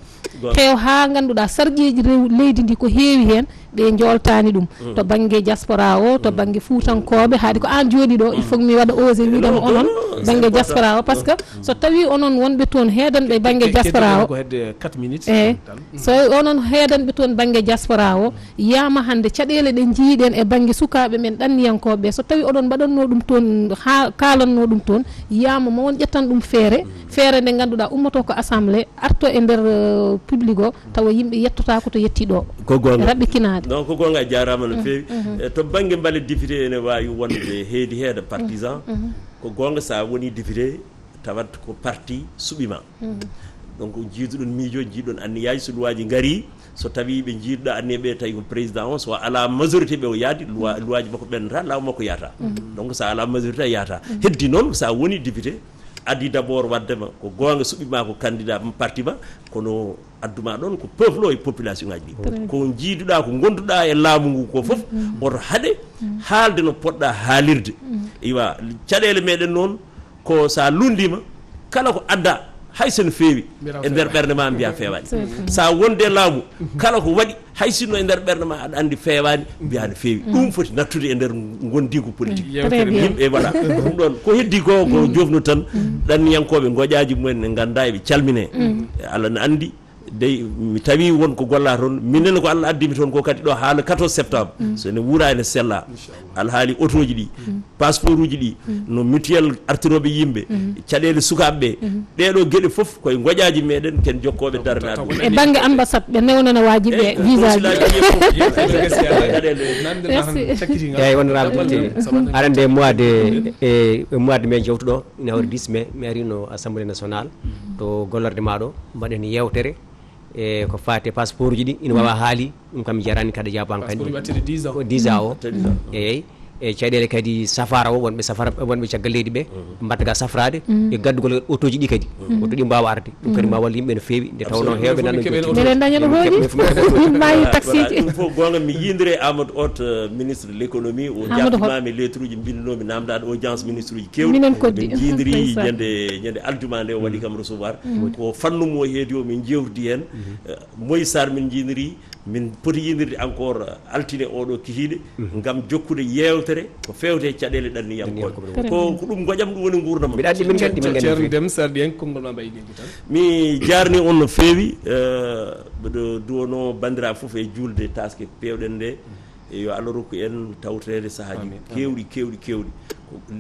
ha ganduɗa sarƴeji leydi ndi ko heewi hen ɓe joltani ɗum to banggue diaspora o to banggue fuutankoɓe haade ko an jooɗi ɗo il faut mi waɗa osé wiɗon onon banggue diaspora o par ce que so tawi onon wonɓe toon heedanɓe banggue diaspora o eyyi so onon heedanɓe toon banggue diaspora o yama hande caɗele ɗe jiiɗen e banggue sukaɓe men ɗanniyankoɓe so tawi oɗon mbaɗanno ɗum toon ha kalanno ɗum toon yama ma won ƴettan ɗum feere nde ganduɗa ummoto ko assemblée arto e nder public o tawa yimɓe yettota ko to yettiɗo raɓɓe kinade donc ko gonga jarama no feewi to banggue balle député ene wawi wonde heedi heede partisan ko gonga sa woni député tawat ko parti suɓima donc jiiduɗon miijoji jiiɗon anniyaji so luwaji gaari so tawi ɓe jiiɗɗa anniyaɓe tawi ko président o so ala majorité ɓe o yaadi luwaji makko ɓennata law makko yata donc sa ala majorité yata heddi noon sa woni député addi d' abord waddema ko gonga suɓima ko candidat parti ma kono adduma ɗon ko peuple o e population ngaji ɗi ko jiiduɗa ko gonduɗa e laamu ngu ko foof oto haaɗe haalde no poɗɗa haalirde iwa caɗele meɗen noon ko sa lundima kala ko adda hay sen feewi e nder ɓerde ma mbiya fewani sa wonde laamu kala ko waɗi hay sinno e nder ɓerde ma aɗa andi fewani mbiya ne feewi ɗum foti nattude e nder gondigo politique yimɓe waɗa ɗum ɗon ko heddi ko jofnu tan ɗanniyankoɓe goƴaji mumen ne ganda eɓe calmine Allah ne andi dey mi tawi won ko golla toon minen ko Allah addimi toon ko kadi ɗo haala 14 septembre so ene wuura ene sella alhaali auto ji ɗi passeport uji ɗi no mutuel artiroɓe yimɓe caɗele sukaɓeɓe ɗeɗo gueɗe foof koye goƴaji meɗen ken jokkoɓe darnade e banggue ambassade ɓe newnana wajiɓe visa eyyi honorable député arande mois de mai jewtuɗo ine hawri 10 mai mi arino assemblée nationale to gollorde maɗo mbaɗen yewtere e ko fate passeport ji ɗi ina wawa haali ɗum kam jarani kada jaban kandi 10 ans o eyyi e caɗele kadi safara o wonɓe safara wonɓe caggal leydi ɓe mbatta ga safrade e gaddugol auto ji ɗi kadi auto ɗi mbawa arde ɗum kadi ma wallu yimɓe no fewi nde tawno hewɓe nan minen dañano hoƴi mayi taxi ji ɗum fof gonga mi yindire Amadou Hott ministre de l' économie o jartimami lettre uji mbinnomi namdade audience ministre uji kewɗi minen koddi min jidiri ñande aljuma nde o waɗi kam recevoir ko fannum o heedi o min jewtidi hen Moy Sarr min jiniri min poti yindirde encore altine oɗo kihiɗe gam jokkude yewtere ko fewte caɗele ɗanniyankoɓe ko ɗum goƴam ɗum woni gurdama mbiɗa andi min gandi ceerno Déme sardi hen konngol ma mbayi ɗinki tan mi jarni on no feewi mbiɗo duwono bandiraɓe foof e julde taske pewɗen nde yo Allah rokku en tawtede sahaji kewɗi ko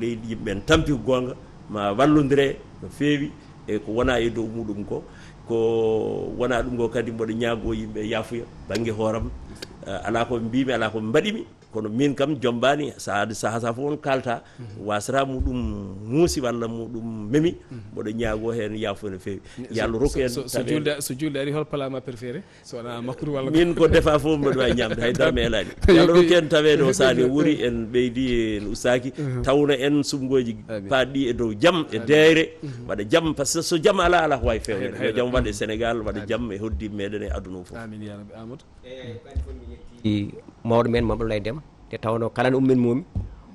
leydi yimɓe tampi gonga ma wallodire no feewi e ko wona e dow muɗum ko wona ɗum go kadi mboɗo ñaago yimɓe yafuya banggue hooram ala ko mbimi ala ko mbaɗimi kono min kam jombani saha fof on kalta wasata muɗum muusi walla muɗum memi mboɗo ñaago hen yafuya no fewi yallah rokku en so julde ari hol palama préféré so wona makkude walla min ko defa fof mboɗo wawi ñamde haydara mi elani yallah rokku en tawede o sani wuuri en ɓeydi en ustaki tawno en sumgoji paɗɗi e dow jaam e deyre waɗa jaam par ce que so jaam ala ko wawi fewde yo jaam waɗe Sénégal waɗa jaam e hoddi meɗen e aduna o fof amin ya rabbi Amadou mawɗo men Mamadou Lay Déme te tawno kala no ummin momi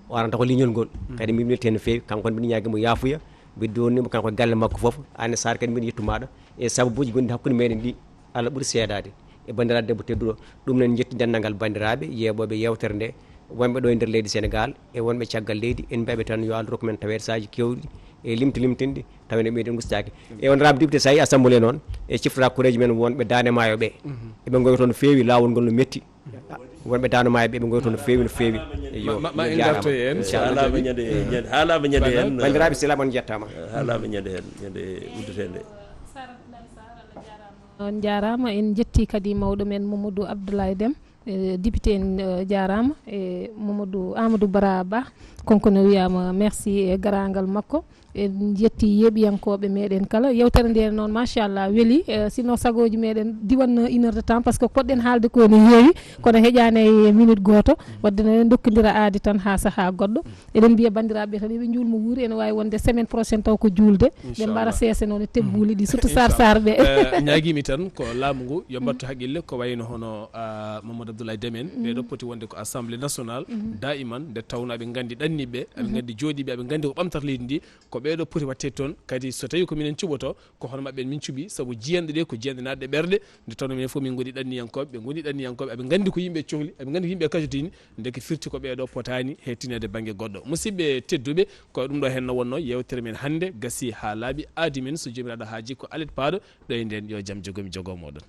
o aranta ko liñol ngol kadi min welti hen no fewi kanko mbiɗa ñaguimo yafuya mbiɗa donnimo kanko galle makko foof Anne Sarr kadi mbiɗa yettumaɗo e sababuji gonɗi hakkude meɗen ɗi Allah ɓuuri seedade e bandiraɓe debbo tedduɗo ɗum nen jetti dendagal bandiraɓe yeɓoɓe yewtere nde wonɓe ɗo e nder leydi Sénégal e wonɓe caggal leydi en mbiɓe tan yo Allah rokku men tawede sahaji kewɗi e limtinɗi tawene ɓeyden gustaki e honorable député sa yi assemblée noon e ciftata kureji men wonɓe Dande Maayo ɓe eɓe goyto no fewi lawol ngol no metti wonɓe Dande Maayo ɓe ɓe goyto no fewi ma en garto hen haalama ñande hen bandiraɓe selam on jettama haalama ñande hen ñande uddetende on jarama en jetti kadi mawɗo men Mamadou Abdoulaye Déme député en jarama e Amadou Bara Ba konko no wiyama merci e garangal makko en jetti yeɓiyankoɓe meɗen kala yewtere nde noon machallah weeli sino sagoji meɗen diwan 1 heure de temps par ce que poɗɗen haalde ko no heewi kono heƴani e minute goto wadde no dokkodira aadi tan ha saaha goɗɗo eɗen mbiya bandiraɓe tan eɓe julmo wuuri ene wawi wonde semaine prochaine taw ko julde ɓe mbara seese noon e tebbuli ɗi surtout sar ɓe ñaguimi tan ko laamu ngu yo mbattu haqqille ko wayno hono Mamadou Abdoulaye Déme en ɓeɗo poti wonde ko assemblée nationale daiman nde tawno aɓe gandi ɗanniɓe aɓe gandi jooɗiɓe aɓe gandi ko ɓamtata leydi ndi ko ɓeɗo poti watte toon kadi so tawi ko minen cuɓoto ko hono mabɓe min cuuɓi saabu jiyanɗe ɗe ko jiyanɗe natɗe ɓerɗe nde tawno minen fof min goni ɗanniyankoɓe ɓe goni ɗanniyankoɓe aɓe gandi ko yimɓe cohli aɓe gandi ko yimɓe kajotini ndeke firti ko ɓeɗo potani hettinede banggue goɗɗo musidɓe tedduɓe ko ɗum ɗo henno wonno yewtere men hannde gasi ha laaɓi aadi men so jomiraɗo haaji ko alet paaɗo ɗo e nden yo jaam jogomi jogo moɗon